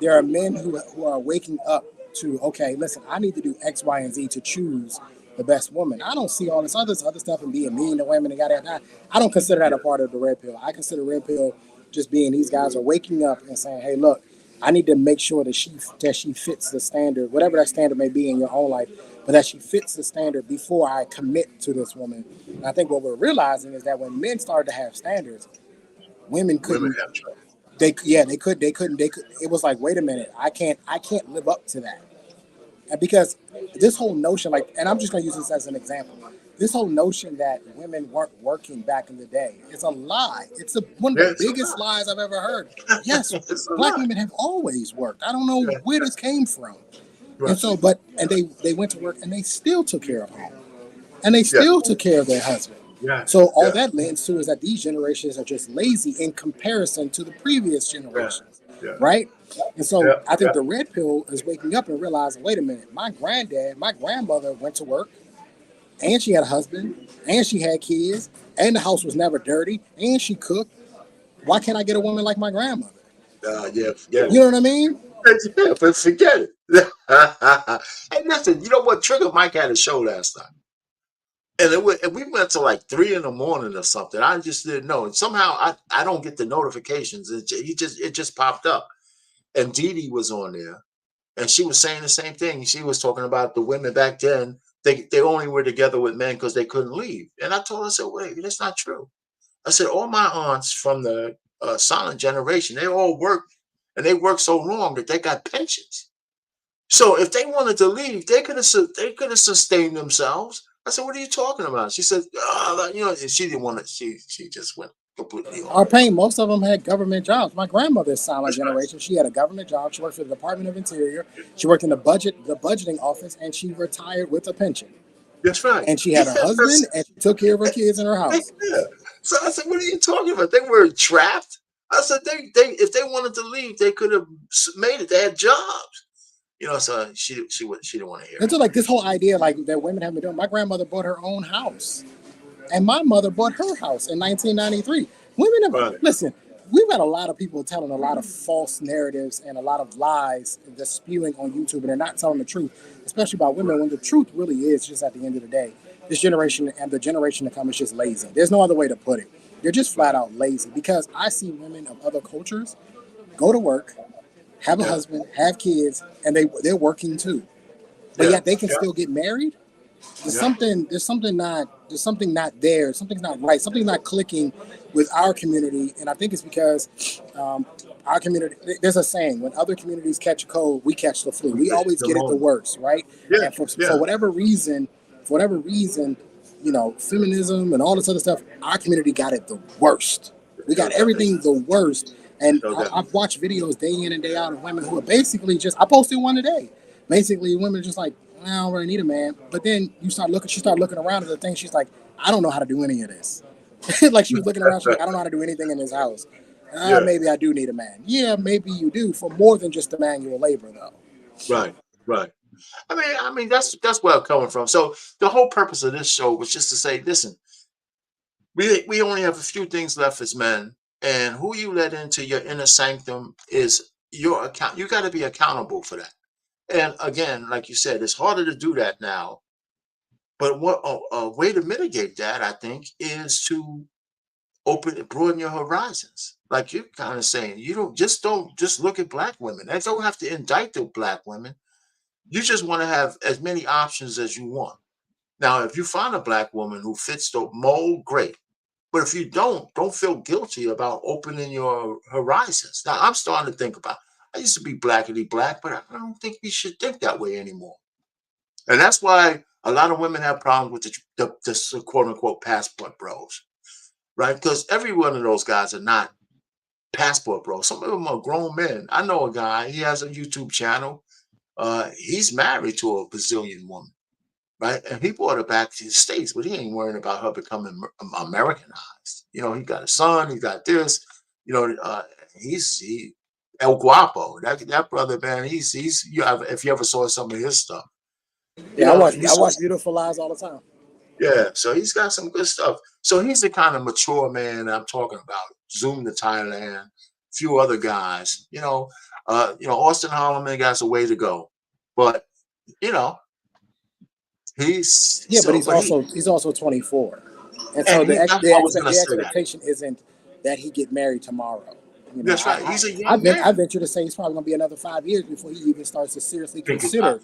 there are men who are waking up to, okay, listen, I need to do X, Y, and Z to choose the best woman. I don't see all this other stuff and being mean to women and I don't consider that a part of the red pill. I consider red pill just being these guys are waking up and saying, hey, look, I need to make sure that she fits the standard, whatever that standard may be in your own life, but that she fits the standard before I commit to this woman. And I think what we're realizing is that when men started to have standards, women couldn't. They couldn't. It was like, wait a minute, I can't live up to that. And because this whole notion, like, and I'm just going to use this as an example, this whole notion that women weren't working back in the day is a lie. It's one of the biggest lies I've ever heard. Yes, black women have always worked. I don't know where this came from. And so, they went to work and they still took care of home. And they still took care of their husband. So all that lends to is that these generations are just lazy in comparison to the previous generations, right? And so I think the red pill is waking up and realizing, wait a minute, my grandmother went to work, and she had a husband, and she had kids, and the house was never dirty, and she cooked. Why can't I get a woman like my grandmother? You know what I mean? Yeah, but forget it. Hey, listen, you know what? Trigger Mike had a show last night. And we went to like 3 a.m. or something. I just didn't know. And somehow I don't get the notifications. It just popped up. And Dee Dee was on there, and she was saying the same thing. She was talking about the women back then. They only were together with men because they couldn't leave. And I told her, I said, wait, that's not true. I said, all my aunts from the silent generation, they all worked, and they worked so long that they got pensions. So if they wanted to leave, they could have sustained themselves. I said, what are you talking about? She said, and she didn't want to, she just went completely off. Our pain, most of them had government jobs. My grandmother's silent generation, she had a government job. She worked for the Department of Interior. She worked in the budgeting office, and she retired with a pension. That's right. And she had a husband, and she took care of her kids in her house. So I said, what are you talking about? They were trapped. I said, they if they wanted to leave, they could have made it. They had jobs. So she didn't want to hear it. And so, like, this whole idea, like, that women have been doing. My grandmother bought her own house, and my mother bought her house in 1993. Women have, listen, we've got a lot of people telling a lot of false narratives and a lot of lies that's spewing on YouTube, and they're not telling the truth, especially about women, when the truth really is just at the end of the day, this generation and the generation to come is just lazy. There's no other way to put it. They're just flat out lazy, because I see women of other cultures go to work, have a husband, have kids, and they're working too, but yet they can still get married. There's something not there. Something's not right. Something's not clicking with our community, and I think it's because our community. There's a saying: when other communities catch a cold, we catch the flu. We always get it the worst, right? And for whatever reason, feminism and all this other stuff, our community got it the worst. We got everything the worst. And I've watched videos day in and day out of women who are basically I posted one today. Basically, women are just like, I don't really need a man. But then she start looking around at the thing. She's like, I don't know how to do any of this. Like, she was looking around. She's like, I don't know how to do anything in this house. Maybe I do need a man. Yeah, maybe you do, for more than just the manual labor, though. Right. I mean, that's where I'm coming from. So the whole purpose of this show was just to say, listen, we only have a few things left as men. And who you let into your inner sanctum is your account. You got to be accountable for that. And again, like you said, it's harder to do that now. But what a way to mitigate that, I think, is to broaden your horizons. Like you're kind of saying, don't just look at black women. That don't have to indict the black women. You just want to have as many options as you want. Now, if you find a black woman who fits the mold, great. But if you don't feel guilty about opening your horizons. Now, I'm starting to think about, I used to be blackity black, but I don't think we should think that way anymore. And that's why a lot of women have problems with the quote unquote passport bros, right? Because every one of those guys are not passport bros. Some of them are grown men. I know a guy, he has a YouTube channel. He's married to a Brazilian woman. Right, and he brought her back to the States, but he ain't worrying about her becoming Americanized. He got a son, he got this. He's El Guapo. That brother, man. He's if you ever saw some of his stuff. I watch Beautiful Lies all the time. Yeah, so he's got some good stuff. So he's the kind of mature man I'm talking about. Zoom to Thailand, a few other guys. Austin Holloman got a way to go, but he's also 24, and so the expectation isn't that he get married tomorrow. That's right. He's a young man. I venture to say it's probably going to be another 5 years before he even starts to seriously consider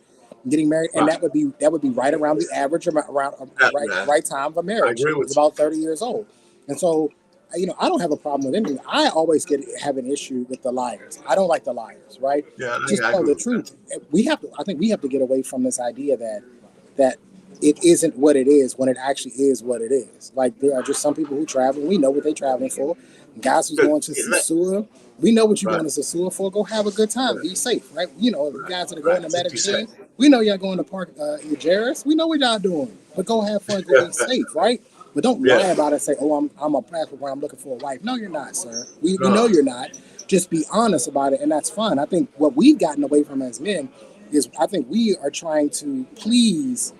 getting married, and that would be right around the average right time of a marriage. He's about 30 years old, and so I don't have a problem with anything. I always have an issue with the liars. I don't like the liars, right? Yeah, Just I tell agree the truth. I think we have to get away from this idea that it isn't what it is when it actually is what it is. Like, there are just some people who travel. We know what they're traveling for. Guys who's going to Sasua, we know what you're going to Sasua for. Go have a good time. Be safe, right? You guys that are going to Medellin, we know y'all going to Park Jairus. We know what y'all doing. But go have fun. Go be safe, right? But don't lie about it and say, oh, I'm a passport where I'm looking for a wife. No, you're not, sir. We know you're not. Just be honest about it, and that's fine. I think what we've gotten away from as men is I think we are trying to please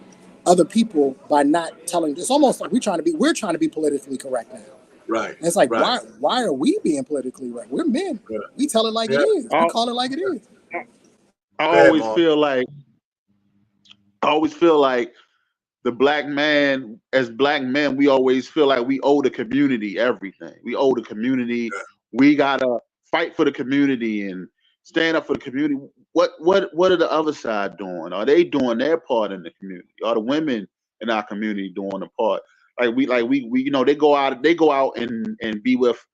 other people by not telling. It's almost like we're trying to be politically correct now. Right. And it's like, why are we being politically correct? We're men. Right. We tell it like it is. We call it like it is. I always feel like the black man, as black men, we always feel like we owe the community everything. We owe the community. Yeah. We gotta fight for the community and stand up for the community. What are the other side doing? Are they doing their part in the community? Are the women in our community doing a part? Like we they go out and be with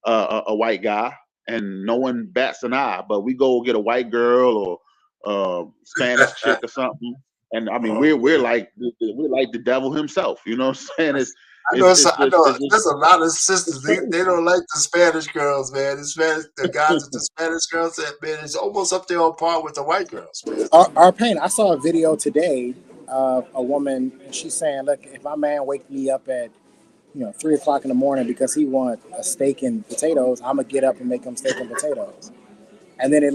a white guy and no one bats an eye, but we go get a white girl or Spanish chick or something. And I mean, we're like the devil himself. You know what I'm saying? I know there's a lot of sisters. They don't like the Spanish girls, man. The guys with the Spanish girls, man, it's almost up there on par with the white girls, man. Our pain. I saw a video today of a woman, and she's saying, "Look, if my man wakes me up at 3:00 in the morning because he wants a steak and potatoes, I'm gonna get up and make him steak and potatoes." And then it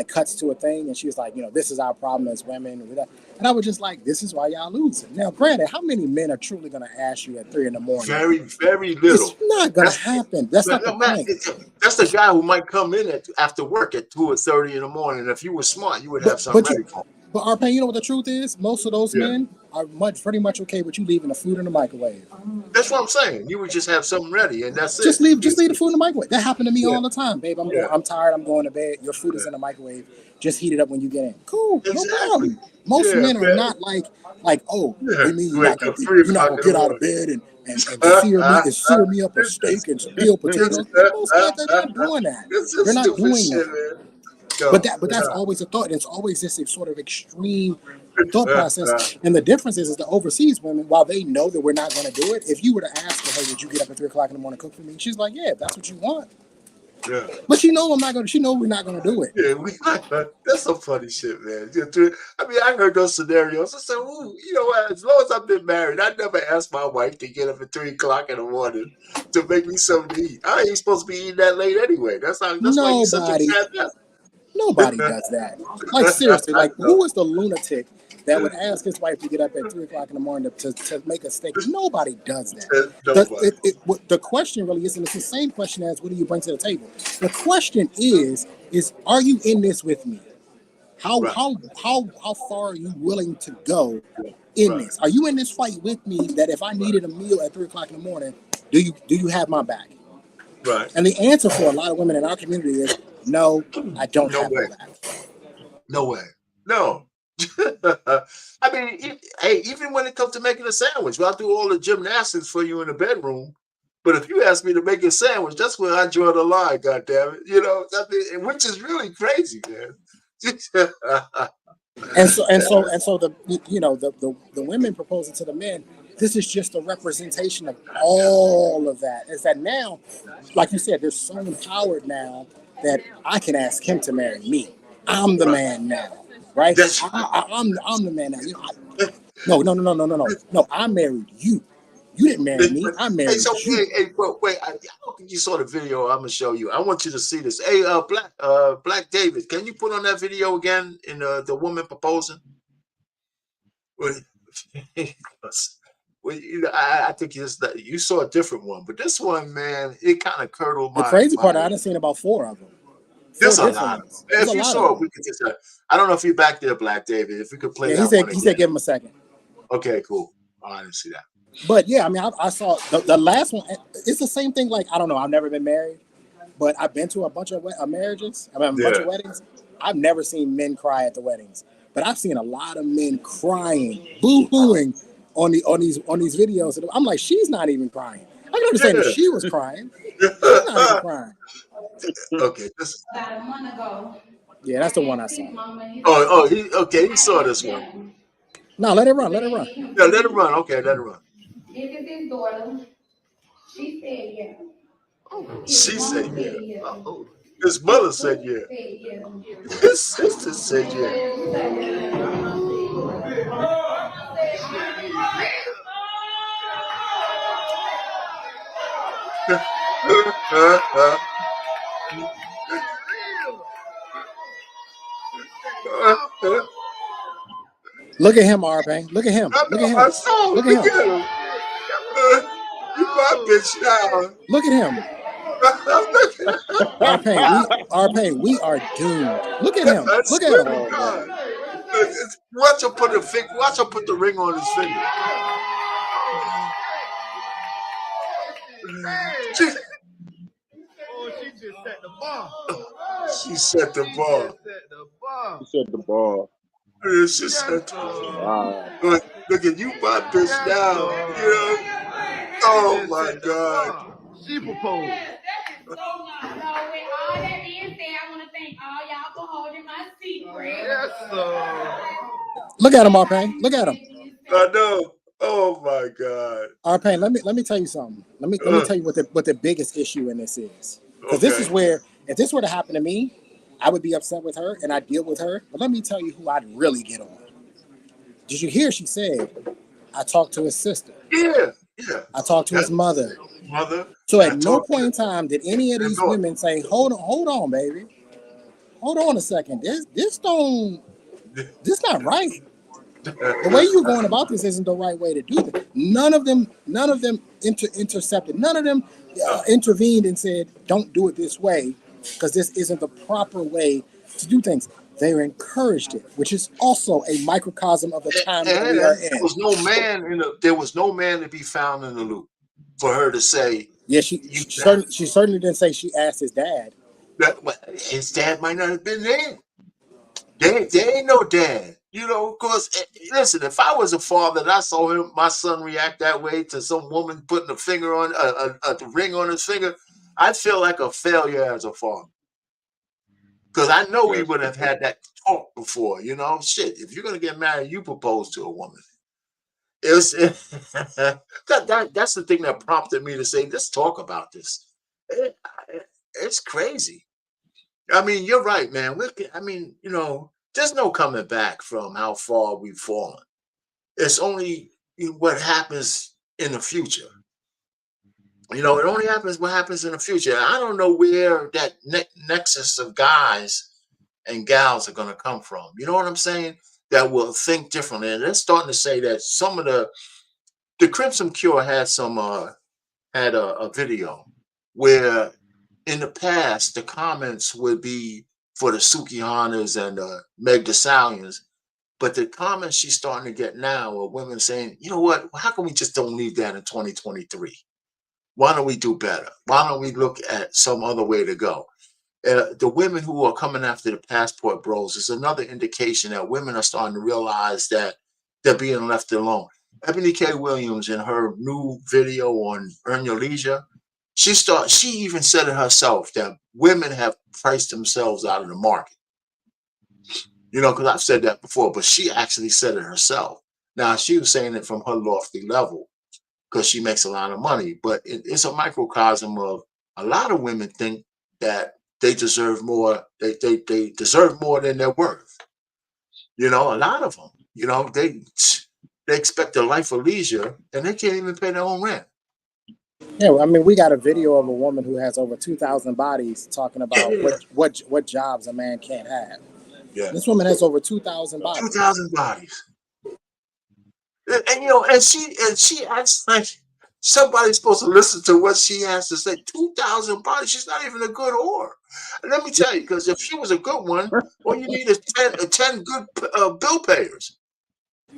cuts to a thing, and she was like, this is our problem as women. And I was just like, this is why y'all losing. Now, granted, how many men are truly going to ask you at 3 a.m? Very, very little. It's not going to happen. That's not the point. That's the guy who might come in after work at 2:30 in the morning. If you were smart, you would have something ready for him. But Arpan, you know what the truth is? Most of those men are pretty much okay with you leaving the food in the microwave. That's what I'm saying. You would just have something ready, and that's just leave the food in the microwave. That happened to me all the time, babe. I'm tired. I'm going to bed. Your food is in the microwave. Just heat it up when you get in. Cool, no problem. Most men are not like you mean you're not gonna get out of bed and sear me up a steak and peel potatoes. Most men are not doing that. They're not doing that. But that's always a thought. And it's always this sort of extreme thought process. And the difference is the overseas women, while they know that we're not going to do it, if you were to ask her, hey, would you get up at 3:00 in the morning, cook for me? She's like, yeah, if that's what you want. Yeah. But she know we're not gonna do it. Yeah, that's some funny shit, man. I mean, I heard those scenarios. I said, ooh, as long as I've been married, I never asked my wife to get up at 3:00 in the morning to make me something to eat. I ain't supposed to be eating that late anyway. That's why you're such a fat. Nobody does that. Like, seriously, who is the lunatic that would ask his wife to get up at 3:00 in the morning to make a steak? Nobody does that. The question really is, and it's the same question as what do you bring to the table? The question is are you in this with me? How far are you willing to go in this? Are you in this fight with me that if I needed a meal at 3:00 in the morning, do you have my back? Right. And the answer for a lot of women in our community is no, I don't have my back. No way. No. I mean, even when it comes to making a sandwich, I'll do all the gymnastics for you in the bedroom. But if you ask me to make a sandwich, that's where I draw the line, goddammit. Which is really crazy, man. and so the women proposing to the men, this is just a representation of all of that. Is that now, like you said, they're so empowered now that I can ask him to marry me. I'm the man now, right? I'm the man now. No. I married you. You didn't marry me. I married you. Wait. I don't think you saw the video. I'm gonna show you. I want you to see this. Hey, Black David, can you put on that video again in the woman proposing? I think you saw a different one, but this one, man, it kind of curdled my. The crazy part, I done seen about 4 of them. There's a lot. If you saw it, we could just. I don't know if you're back there, Black David. If we could play. Yeah, he said give him a second. Okay, cool. Oh, I didn't see that. But yeah, I mean, I saw the last one. It's the same thing. Like, I don't know. I've never been married, but I've been to a bunch of marriages. I mean, a bunch of weddings. I've never seen men cry at the weddings, but I've seen a lot of men crying, boo-hooing on these videos. I'm like, she's not even crying. can understand if she was crying. She's not even crying. Okay. About a month ago. Yeah, that's the one I saw. He saw this one. No, let it run. Let it run. Yeah, let it run. Okay, let it run. This is his daughter. She said yeah. She His said mama yeah. said yeah. His mother said yeah. Said yeah. His sister said yeah. Look at him, R-Pain. Look at him. Look at him. I saw him. Look at him. You my bitch now. Look at him. R-Pain, we are doomed. Look at him. I Look at swear him. to God. Watch her put the ring on his finger. She just set the bar. She set the bar. He said the ball. She set the bar. Look at you, my bitch now. You know? Oh my God. She proposed. Yes, that is so nice. So with all that being said, I want to thank all y'all for holding my secret. Yes, sir. Look at him, R-Pain. Look at him. I know. Oh my God. R-Pain, let me tell you something. Let me tell you what the biggest issue in this is. Because this is where, if this were to happen to me, I would be upset with her and I'd deal with her. But let me tell you who I'd really get on. Did you hear she said, I talked to his sister. Yeah. I talked to his mother. Mother. So at no point in time did any of these women say, hold on, baby. Hold on a second. This not right. The way you're going about this isn't the right way to do this. None of them intercepted. None of them intervened and said, don't do it this way, because this isn't the proper way to do things. They encouraged it, which is also a microcosm of the time that we are in. There was no man to be found in the loop for her to say. Yeah, she certainly didn't say she asked his dad. His dad might not have been there. There ain't no dad. You know, because listen, if I was a father and I saw my son react that way to some woman putting a finger on a ring on his finger, I'd feel like a failure as a father. Because I know we would have had that talk before. You know, shit. If you're gonna get married, you propose to a woman. That's the thing that prompted me to say, let's talk about this. It's crazy. I mean, you're right, man. There's no coming back from how far we've fallen. It's only what happens in the future. It only happens what happens in the future. I don't know where that nexus of guys and gals are going to come from. You know what I'm saying? That will think differently. And they're starting to say that some of the Crimson Cure had a video where in the past the comments would be for the Sukihanas and the Meg Thee Stallions, but the comments she's starting to get now are women saying, you know what, how come we just don't leave that in 2023? Why don't we do better? Why don't we look at some other way to go? The women who are coming after the passport bros is another indication that women are starting to realize that they're being left alone. Ebony K. Williams, in her new video on Earn Your Leisure, she even said it herself that women have priced themselves out of the market. Because I've said that before, but she actually said it herself. Now, she was saying it from her lofty level because she makes a lot of money, but it's a microcosm of a lot of women think that they deserve more. They deserve more than they're worth. A lot of them, they expect a life of leisure and they can't even pay their own rent. Yeah, I mean, we got a video of a woman who has over 2,000 bodies talking about what jobs a man can't have. Yeah. This woman has over 2,000 bodies. 2,000 bodies. And she acts like somebody's supposed to listen to what she has to say. 2,000 bodies. She's not even a good whore. And let me tell you, because if she was a good one, all you need is 10 good bill payers.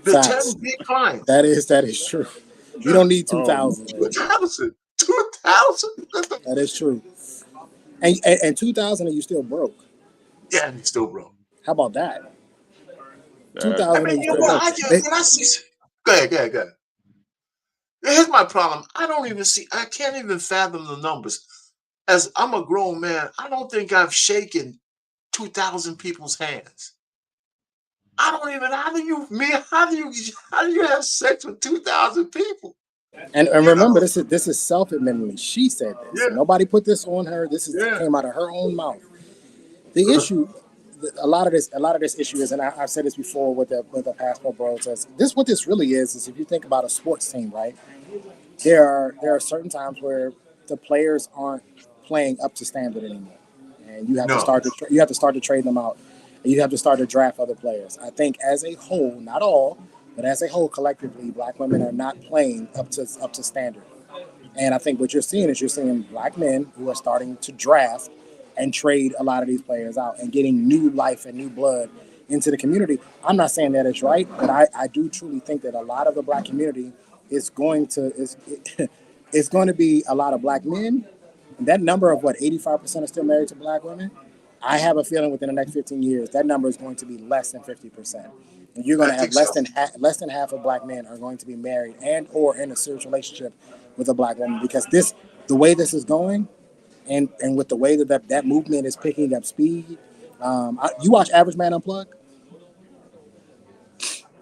The Facts. 10 big clients. That is true. You don't need 2,000. 2,000. That is true. And 2,000, and you still broke. Yeah, and you still broke. How about that? 2,000. Go ahead. Here's my problem. I can't even fathom the numbers. As I'm a grown man, I don't think I've shaken 2,000 people's hands. I don't even, how do you have sex with 2,000 people? And remember, this is self-admittedly. She said this. Yeah. Nobody put this on her. This came out of her own mouth. The issue, a lot of this issue is, and I've said this before with the passport bro, says this. What this really is if you think about a sports team, right? There are certain times where the players aren't playing up to standard anymore, and you have to start to trade them out. And you have to start to draft other players. I think as a whole, not all, but as a whole, collectively, black women are not playing up to standard. And I think what you're seeing black men who are starting to draft and trade a lot of these players out and getting new life and new blood into the community. I'm not saying that it's right, but I do truly think that a lot of the black community is going to be a lot of black men. And that number of 85% are still married to black women. I have a feeling within the next 15 years, that number is going to be less than 50%. And you're going to have less than half of black men are going to be married and or in a serious relationship with a black woman, because the way this is going, and with the way that movement is picking up speed. You watch Average Man Unplugged?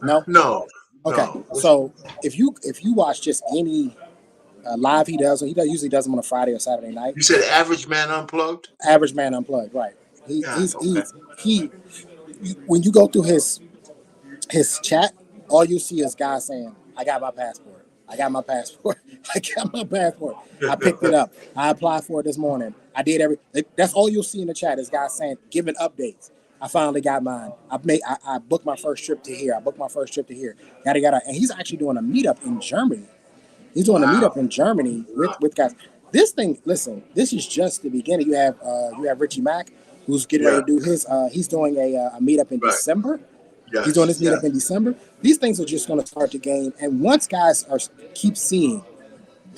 No. Okay, no. So if you watch just any live he usually does them on a Friday or Saturday night. You said Average Man Unplugged? Average Man Unplugged, right? When you go through his chat, all you see is guys saying, "I got my passport. I got my passport. I got my passport. I picked it up. I applied for it this morning. I did That's all you'll see in the chat is guys saying, giving updates. I finally got mine. I booked my first trip to here. I booked my first trip to here. Yada. And he's actually doing a meetup in Germany. He's doing a meetup in Germany with guys. This thing, listen, this is just the beginning. You have Richie Mack, who's getting ready to do his. He's doing a meetup in December. Yes, he's doing this meetup in December. These things are just going to start to gain. And once guys keep seeing,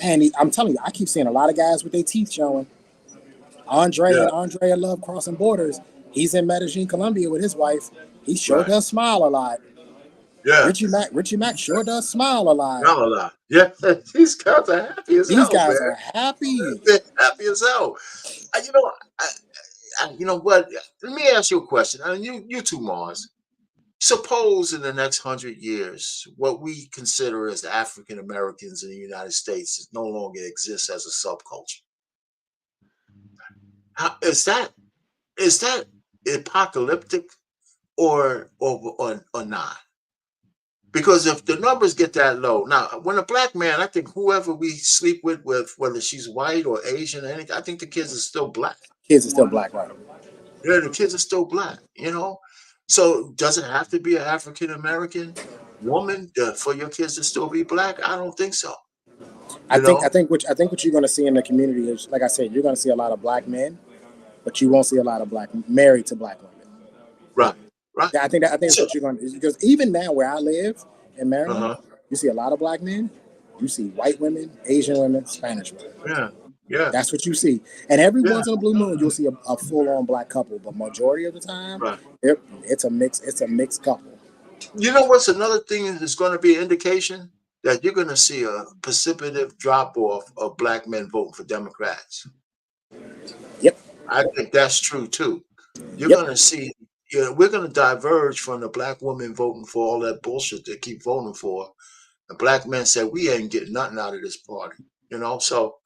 man, I'm telling you, I keep seeing a lot of guys with their teeth showing. And Andrea love crossing borders. He's in Medellin, Colombia with his wife. He sure does smile a lot. Yeah. Richie Mack sure does smile a lot. Yeah, these guys are happy as hell. These guys are happy. They're happy as hell. You know what? Let me ask you a question. I mean, you two, Mars. Suppose in the next 100 years, what we consider as African Americans in the United States no longer exists as a subculture. Is that apocalyptic or not? Because if the numbers get that low, now when a black man, I think whoever we sleep with whether she's white or Asian or anything, I think the kids are still black. Kids are still black, right? Yeah, the kids are still black, So does it have to be an African American woman for your kids to still be black? I don't think so. I think what you're going to see in the community is, like I said, you're going to see a lot of black men, but you won't see a lot of married to black women. Right. I think that's what you're going to, because even now where I live in Maryland, you see a lot of black men. You see white women, Asian women, Spanish women. Yeah. That's what you see. And every once in a blue moon, you'll see a full-on black couple, but majority of the time, it's a mixed couple. You know what's another thing that's going to be an indication that you're going to see a precipitative drop-off of black men voting for Democrats? Yep. I think that's true, too. You're going to see, we're going to diverge from the black women voting for all that bullshit they keep voting for. The black men said, we ain't getting nothing out of this party, So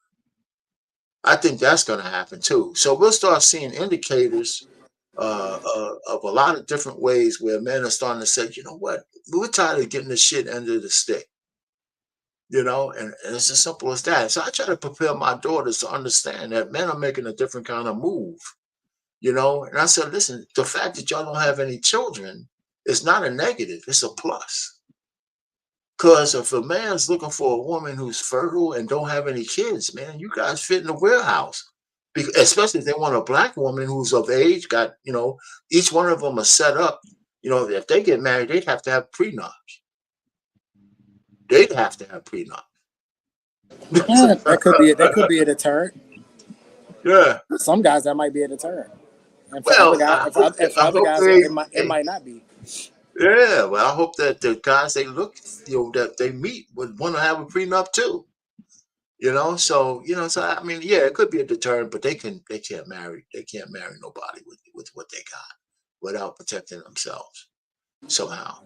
I think that's going to happen, too. So we'll start seeing indicators of a lot of different ways where men are starting to say, you know what, we're tired of getting this shit under the stick. And it's as simple as that. So I try to prepare my daughters to understand that men are making a different kind of move, And I said, listen, the fact that y'all don't have any children is not a negative. It's a plus. Because if a man's looking for a woman who's fertile and don't have any kids, man, you guys fit in the warehouse. Especially if they want a black woman who's of age, got, each one of them are set up. If they get married, they'd have to have prenups. They'd have to have prenup. Yeah, that could be a deterrent. Yeah. Some guys that might be a deterrent. And for other guys, it might not be. Yeah, well, I hope that the guys they look, that they meet would want to have a prenup too. So so I mean, yeah, it could be a deterrent, but they can't marry nobody with what they got without protecting themselves somehow.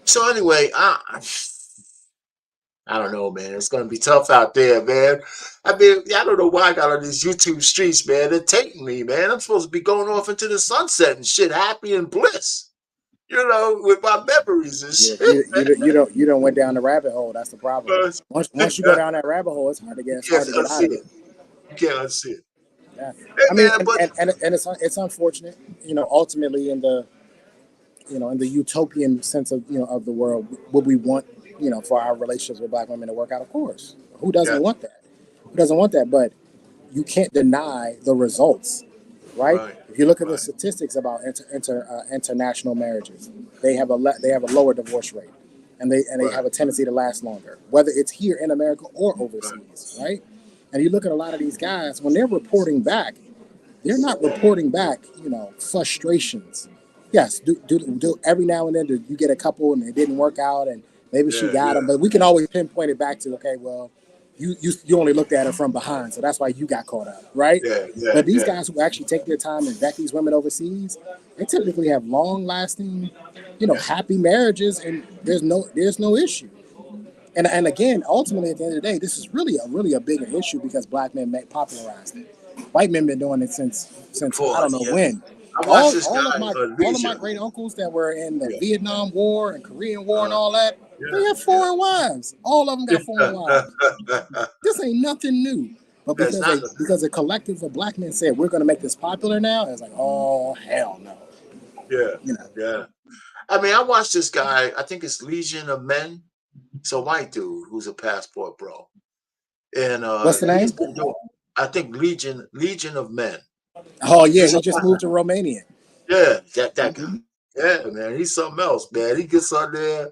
So anyway, I don't know, man. It's gonna be tough out there, man. I mean, I don't know why I got on these YouTube streets, man. They're taking me, man. I'm supposed to be going off into the sunset and shit, happy and bliss. With my memories and shit. You don't went down the rabbit hole. That's the problem. Once you go down that rabbit hole, it's hard to get out of it. You can't unsee it. Yeah. Hey, I mean, man, and it's unfortunate, ultimately in the utopian sense of of the world, would we want for our relationships with Black women to work out? Of course. Who doesn't want that? Who doesn't want that? But you can't deny the results, right? If you look at the statistics about international marriages, they have a lower divorce rate, and they have a tendency to last longer, whether it's here in America or overseas, right? And you look at a lot of these guys when they're reporting back, they're not reporting back, frustrations. Yes, do every now and then you get a couple and it didn't work out, and maybe she got them, but we can always pinpoint it back to, okay, well, you only looked at her from behind, so that's why you got caught up, right? But these guys who actually take their time and vet these women overseas, they typically have long-lasting, happy marriages, and there's no issue. And again, ultimately, at the end of the day, this is really a bigger issue because Black men popularized it. White men been doing it since I don't know when. All of my great uncles that were in the Vietnam War and Korean War and all that, they have foreign wives. All of them got foreign wives. This ain't nothing new. But because a collective of Black men said we're going to make this popular now, it's like, oh hell no. Yeah. I mean, I watched this guy. I think it's Legion of Men. It's a white dude who's a passport bro. And what's the name? I think Legion of Men. Oh yeah, he just moved to Romania. Yeah, that guy. Yeah, man, he's something else, man. He gets on there,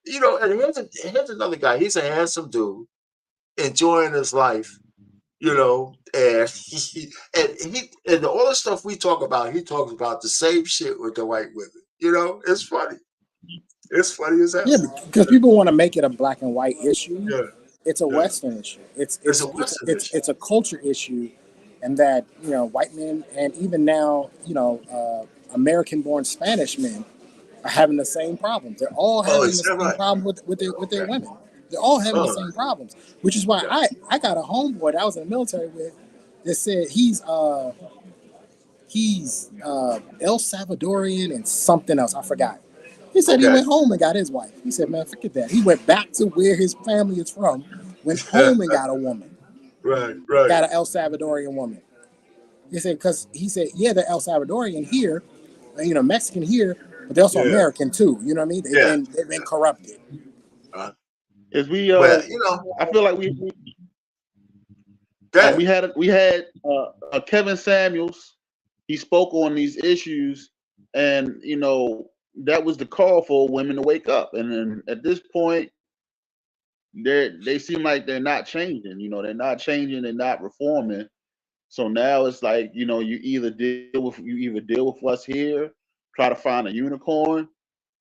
And here's another guy. He's a handsome dude, enjoying his life, and and all the stuff we talk about, he talks about the same shit with the white women. It's funny. It's funny as hell. Yeah, because people want to make it a black and white issue. Yeah. It's a Western issue. It's a culture issue, and that white men and even now American-born Spanish men are having the same problems. They're all having the same problem with their women. They're all having the same problems, which is why I got a homeboy that I was in the military with that said he's El Salvadorian and something else. I forgot. He said he went home and got his wife. He said, man, forget that. He went back to where his family is from, went home and got a woman. Right. Got an El Salvadorian woman. He said, yeah, they're El Salvadorian here, Mexican here, but they're also American too. You know what I mean? They've been corrupted. As we, I feel like we had Kevin Samuels. He spoke on these issues, and that was the call for women to wake up. And then at this point, they seem like they're not changing. They're not changing. They're not reforming. So now it's like you either deal with what's here, try to find a unicorn,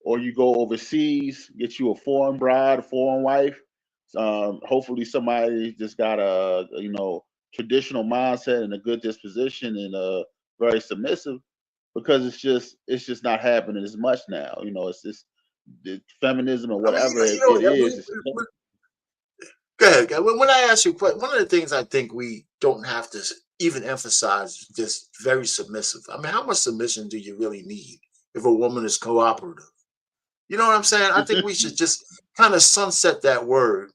or you go overseas, get you a foreign bride, a foreign wife. Hopefully somebody just got a traditional mindset and a good disposition and very submissive. Because it's just not happening as much now. It's just the feminism or whatever it is. Go ahead. When I ask you, one of the things I think we don't have to even emphasize is just very submissive. I mean, how much submission do you really need if a woman is cooperative? You know what I'm saying? I think we should just kind of sunset that word,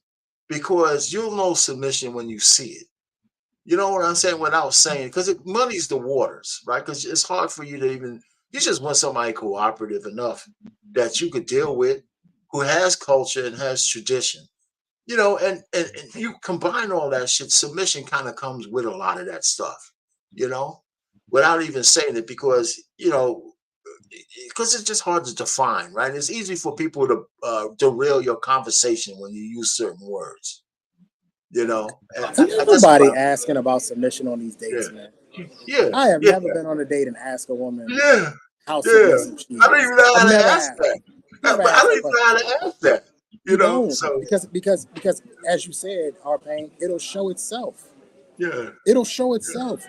because you'll know submission when you see it. You know what I'm saying? Without saying, because it muddies the waters, right? Because it's hard for you to you just want somebody cooperative enough that you could deal with, who has culture and has tradition, and you combine all that shit. Submission kind of comes with a lot of that stuff, without even saying it, because it's just hard to define, right? It's easy for people to derail your conversation when you use certain words. Everybody asking about submission on these dates, man. Yeah, I have never been on a date and asked a woman how submissive she is. I don't even know how to ask that. Never But I ask don't that even question. know how to ask that. You know, don't, so because as you said, R-Pain, it'll show itself. yeah, It'll show itself.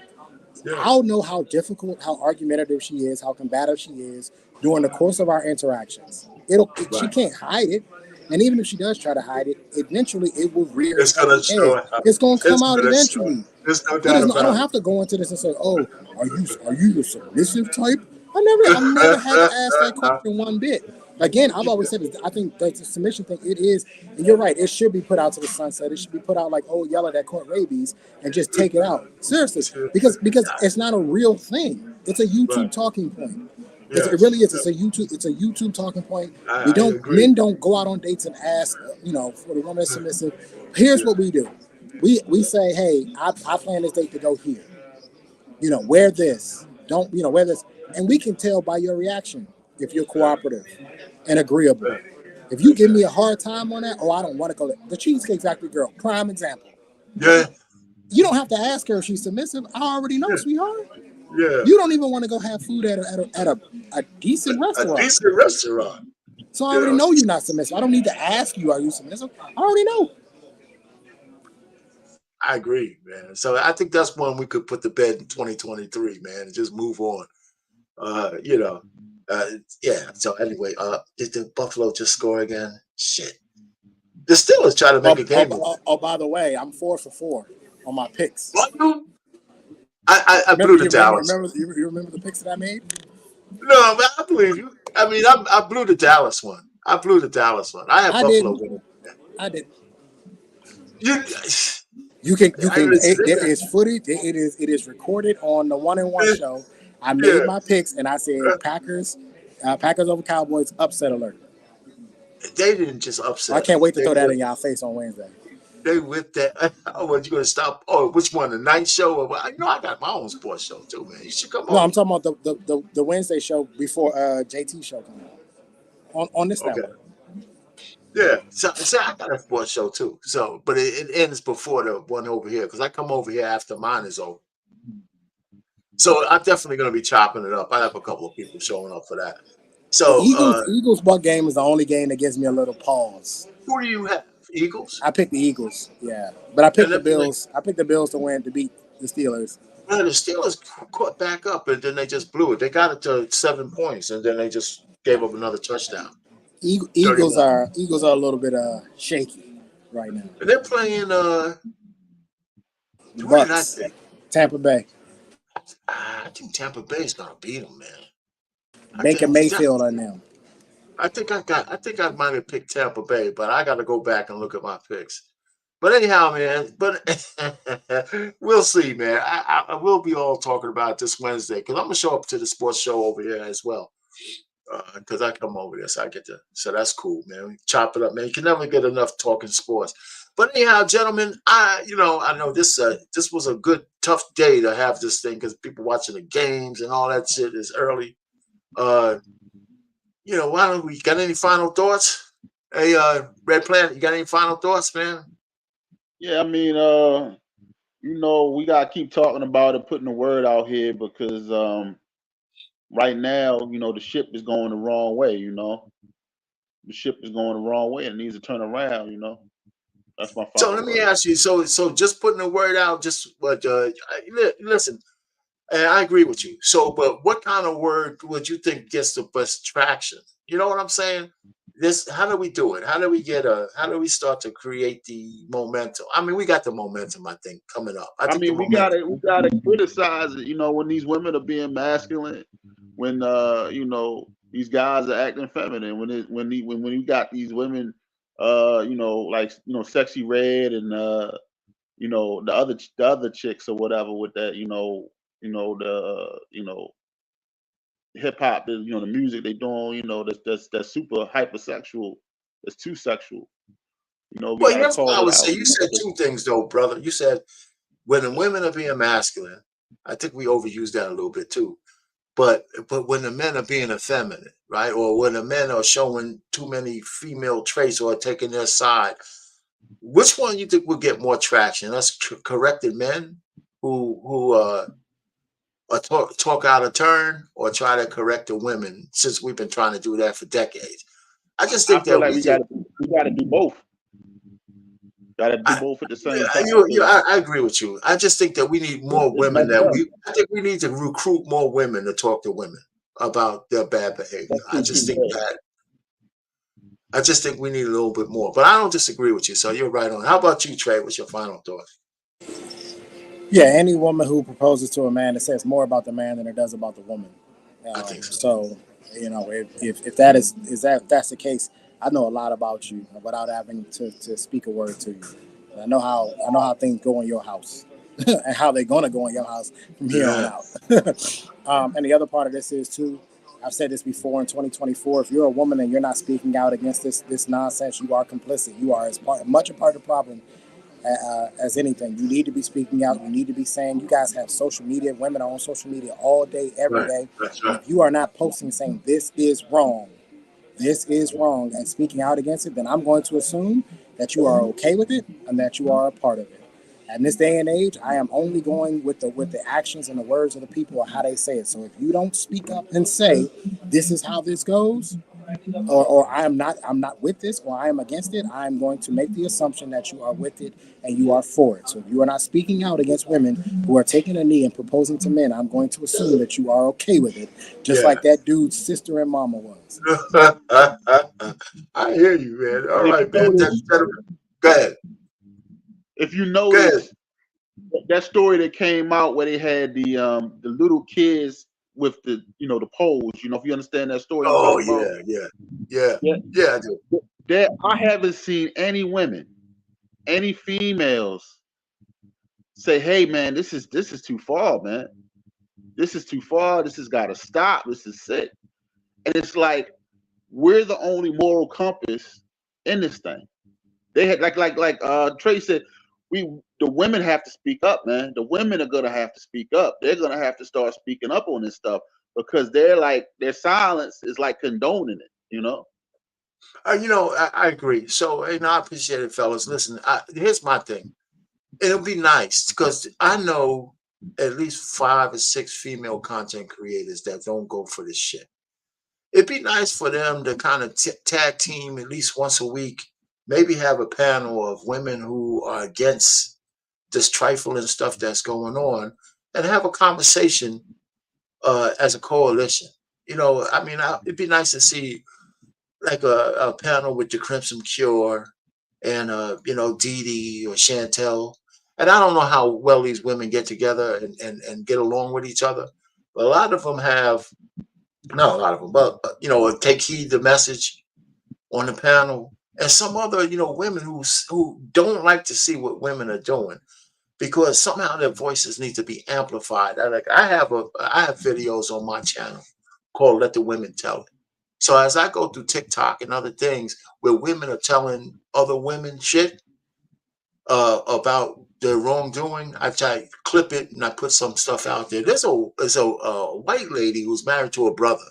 yeah, I'll know how difficult, how argumentative she is, how combative she is during the course of our interactions. She right. can't hide it. And even if she does try to hide it, eventually it will rear its It's gonna ugly head. show up. It's gonna come It's out gonna show up. eventually. There's no So doubt I don't about it. have to go into this and say, "Oh, are you the submissive type?" I've never had to ask that question one bit. Again, I've always said this. I think that the submission thing, it is, and you're right, it should be put out to the sunset. It should be put out like old Yeller that caught rabies and just take it out. Seriously. Because it's not a real thing. It's a YouTube Right. talking point. Yes. It really is. It's a YouTube talking point. I agree. Men don't go out on dates and ask, for the woman that's submissive. Here's what we do. We say, hey, I plan this date to go here. Wear this. Don't, wear this. And we can tell by your reaction if you're cooperative and agreeable. If you give me a hard time on that, I don't want to go there. The Cheesecake Factory girl, prime example. Yeah. You don't have to ask her if she's submissive. I already know, sweetheart. Yeah. You don't even want to go have food at a decent restaurant. A decent restaurant. So I already know you're not submissive. I don't need to ask you, are you submissive? I already know. I agree, man. So I think that's one we could put to bed in 2023, man, and just move on. Yeah. So anyway, did the Buffalo just score again? Shit. The Steelers try to make a game. By the way, I'm 4 for 4 on my picks. What? I blew the Dallas. You remember the picks that I made? No, man, I believe you. I mean, I blew the Dallas one. I had Buffalo winning. I did. You can. There is footage. It is recorded on the 1-and-1 show. I made my picks and I said Packers over Cowboys upset alert. They didn't just upset. I can't wait to throw that in y'all face on Wednesday. They whipped that. Oh, what you gonna stop? Oh, which one? The night show? Or I got my own sports show too, man. You should come on. No, I'm talking about the Wednesday show before JT show comes on this network. Yeah, so I got a sports show too. So, but it ends before the one over here because I come over here after mine is over. So I'm definitely going to be chopping it up. I have a couple of people showing up for that. So Eagles Buck game is the only game that gives me a little pause. Who do you have? Eagles? I picked the Eagles. Yeah, but I picked the Bills. I picked the Bills to win to beat the Steelers. Well, the Steelers caught back up and then they just blew it. They got it to 7 points and then they just gave up another touchdown. Eagles are a little bit shaky right now. And they're playing Bucks, Tampa Bay. I think Tampa Bay is gonna beat them, man. Baker Mayfield on them. I think I might have picked Tampa Bay, but I got to go back and look at my picks. But anyhow, man. But we'll see, man. I will be all talking about it this Wednesday because I'm gonna show up to the sports show over here as well. Because I come over there, so that's cool, man. We chop it up, man. You can never get enough talking sports. But anyhow, gentlemen, I know this was a good, tough day to have this thing because people watching the games and all that shit is early. Why don't we got any final thoughts? Hey, Red Planet, you got any final thoughts, man? Yeah, I mean, we gotta keep talking about it, putting the word out here because right now, the ship is going the wrong way, The ship is going the wrong way. It needs to turn around, That's my final So let me ask you, so just putting the word out, listen, and I agree with you. So, but what kind of word would you think gets the best traction? You know what I'm saying? How do we do it? How do we start to create the momentum? I mean, we got the momentum, I think, coming up. We gotta criticize it, when these women are being masculine, when these guys are acting feminine, when you got these women Sexy Red and the other chicks or whatever with that, hip hop, the music they doing, that's super hypersexual, that's too sexual. Well, that's what I would say. You said two things though, brother. You said when the women are being masculine, I think we overuse that a little bit too. But when the men are being effeminate, right? Or when the men are showing too many female traits or taking their side, which one you think will get more traction? Us corrected men who talk out of turn, or try to correct the women, since we've been trying to do that for decades? I just I think feel that like we gotta do both. Gotta do both at the same time. I agree with you. I just think that we need more women. I think we need to recruit more women to talk to women about their bad behavior. I just think we need a little bit more. But I don't disagree with you. So you're right on. How about you, Trey? What's your final thought? Yeah, any woman who proposes to a man, it says more about the man than it does about the woman. I think so. So, if that's the case, I know a lot about you without having to speak a word to you. I know how things go in your house and how they're gonna go in your house from here on out. And the other part of this is too, I've said this before in 2024. If you're a woman and you're not speaking out against this nonsense, you are complicit. You are much a part of the problem as anything. You need to be speaking out. You need to be saying. You guys have social media. Women are on social media all day, every day. That's right. right. If you are not posting saying this is wrong, and speaking out against it, then I'm going to assume that you are okay with it and that you are a part of it. In this day and age, I am only going with the actions and the words of the people or how they say it. So if you don't speak up and say this is how this goes, or I'm not with this, or I am against it, I'm going to make the assumption that you are with it and you are for it. So if you are not speaking out against women who are taking a knee and proposing to men, I'm going to assume that you are okay with it, just like that dude's sister and mama was. I hear you, man. All right, man. Go ahead. If you notice that story that came out where they had the little kids with the the poles, if you understand that story I'm talking about. Yeah, I do. I haven't seen any women, any females say, hey man, this is too far, man. This is too far. This has got to stop. This is sick. And it's like we're the only moral compass in this thing. They had like Trey said, the women have to speak up, man. The women are gonna have to speak up. They're gonna have to start speaking up on this stuff because their silence is like condoning it. I agree. So, I appreciate it, fellas. Listen, here's my thing. It'll be nice because I know at least 5 or 6 female content creators that don't go for this shit. It'd be nice for them to kind of tag team at least once a week, maybe have a panel of women who are against this trifling stuff that's going on and have a conversation as a coalition. It'd be nice to see like a panel with the Crimson Cure and Dee Dee or Chantel. And I don't know how well these women get together and get along with each other, but a lot of them have, not a lot of them, but take heed the message on the panel, and some other women who don't like to see what women are doing because somehow their voices need to be amplified. I have videos on my channel called "Let the Women Tell It." So as I go through TikTok and other things where women are telling other women shit about their wrongdoing, I try to clip it and I put some stuff out there. There's a white lady who's married to a brother.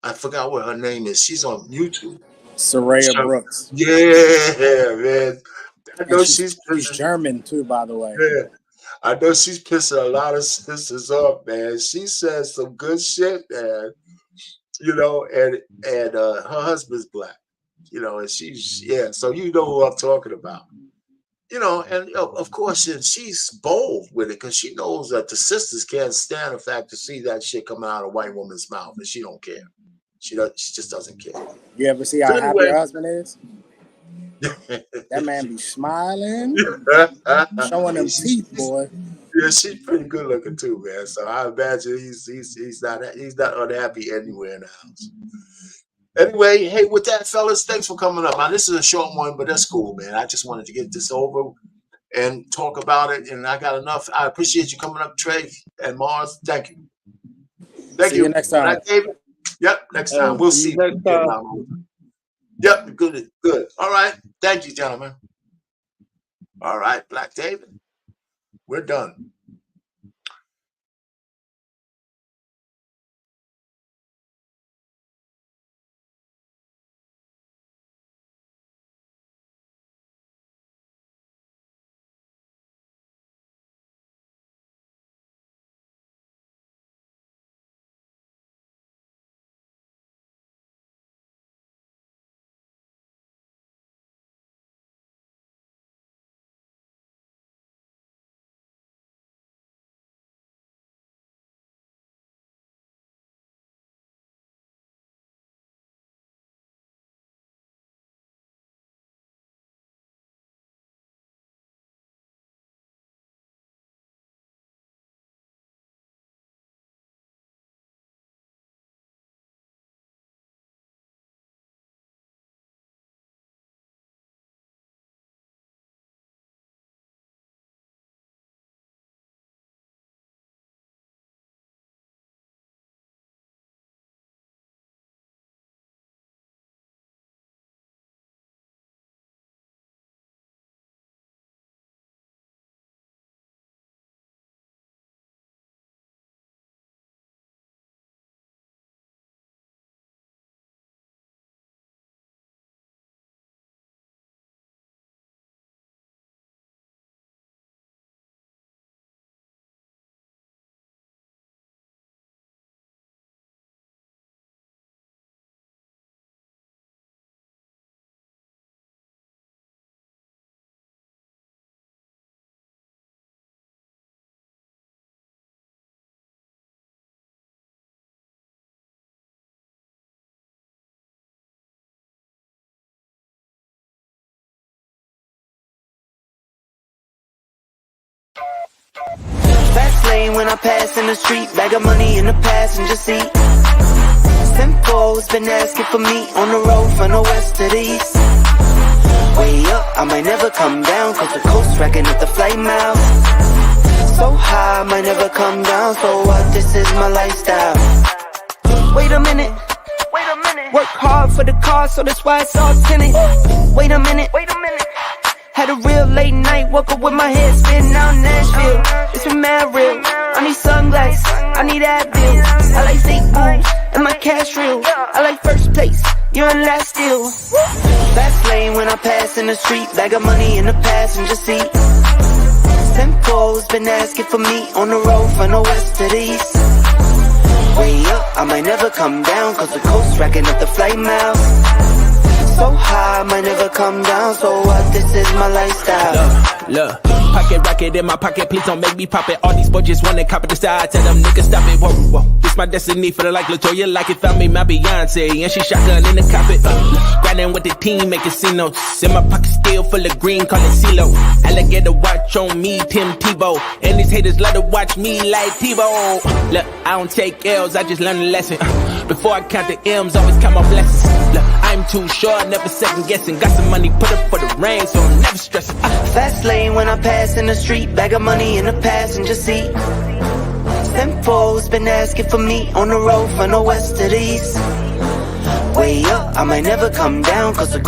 I forgot what her name is. She's on YouTube. Soraya Brooks. Yeah, man. I know she's German too, by the way. Yeah, I know she's pissing a lot of sisters off, man. She says some good shit, man. And her husband's black. And she's so who I'm talking about. And of course, and she's bold with it because she knows that the sisters can't stand the fact to see that shit come out of a white woman's mouth, and she don't care. She just doesn't care. You ever see how happy her husband is? That man be smiling, showing them teeth, boy. Yeah, she's pretty good looking too, man. So I imagine he's not unhappy anywhere in the house. Anyway, hey, with that, fellas, thanks for coming up. Now, this is a short one, but that's cool, man. I just wanted to get this over and talk about it, and I got enough. I appreciate you coming up, Trey and Mars. Thank you. Thank you. See you next time. Black David. Yep, next time. We'll see. Next time. Yep, good. All right. Thank you, gentlemen. All right, Black David. We're done. Fast lane when I pass in the street, bag of money in the passenger seat. Simcoe's been asking for me on the road from the west to the east. Way up, I might never come down, cause the coast racking up the flight miles. So high, I might never come down, so what, this is my lifestyle. Wait a minute, work hard for the car, so that's why it's all tinted. Wait a minute, had a real late night, woke up with my head spinning out Nashville. It's been mad real, I need sunglasses, I need Advil. I like fake boobs, and my cash real. I like first place, you're in last still. Fast lane when I pass in the street, bag of money in the passenger seat. Simcoe's been asking for me on the road from the west to the east. Way up, I might never come down, cause the coast racking up the flight miles. So high, I might never come down, so what, this is my lifestyle. Look, pocket rocket in my pocket, please don't make me pop it. All these boys just wanna copy the style, tell them niggas stop it. Whoa, whoa, it's my destiny, for the like Latoya, like it found me my Beyonce, and she shotgun in the cockpit. Grinding with the team, making C-notes. In my pocket still full of green, call it CeeLo. Alligator watch on me, Tim Tebow. And these haters love to watch me like Tebow. Look, I don't take L's, I just learn a lesson. Before I count the M's, always count my blessings. Look, I'm too short, never second guessing. Got some money, put up for the rain, so I'm never stressing. Fast lane when I pass in the street, bag of money in the passenger seat. Simcoe's been asking for me on the road from the west to the east. Way up, I might never come down, cause the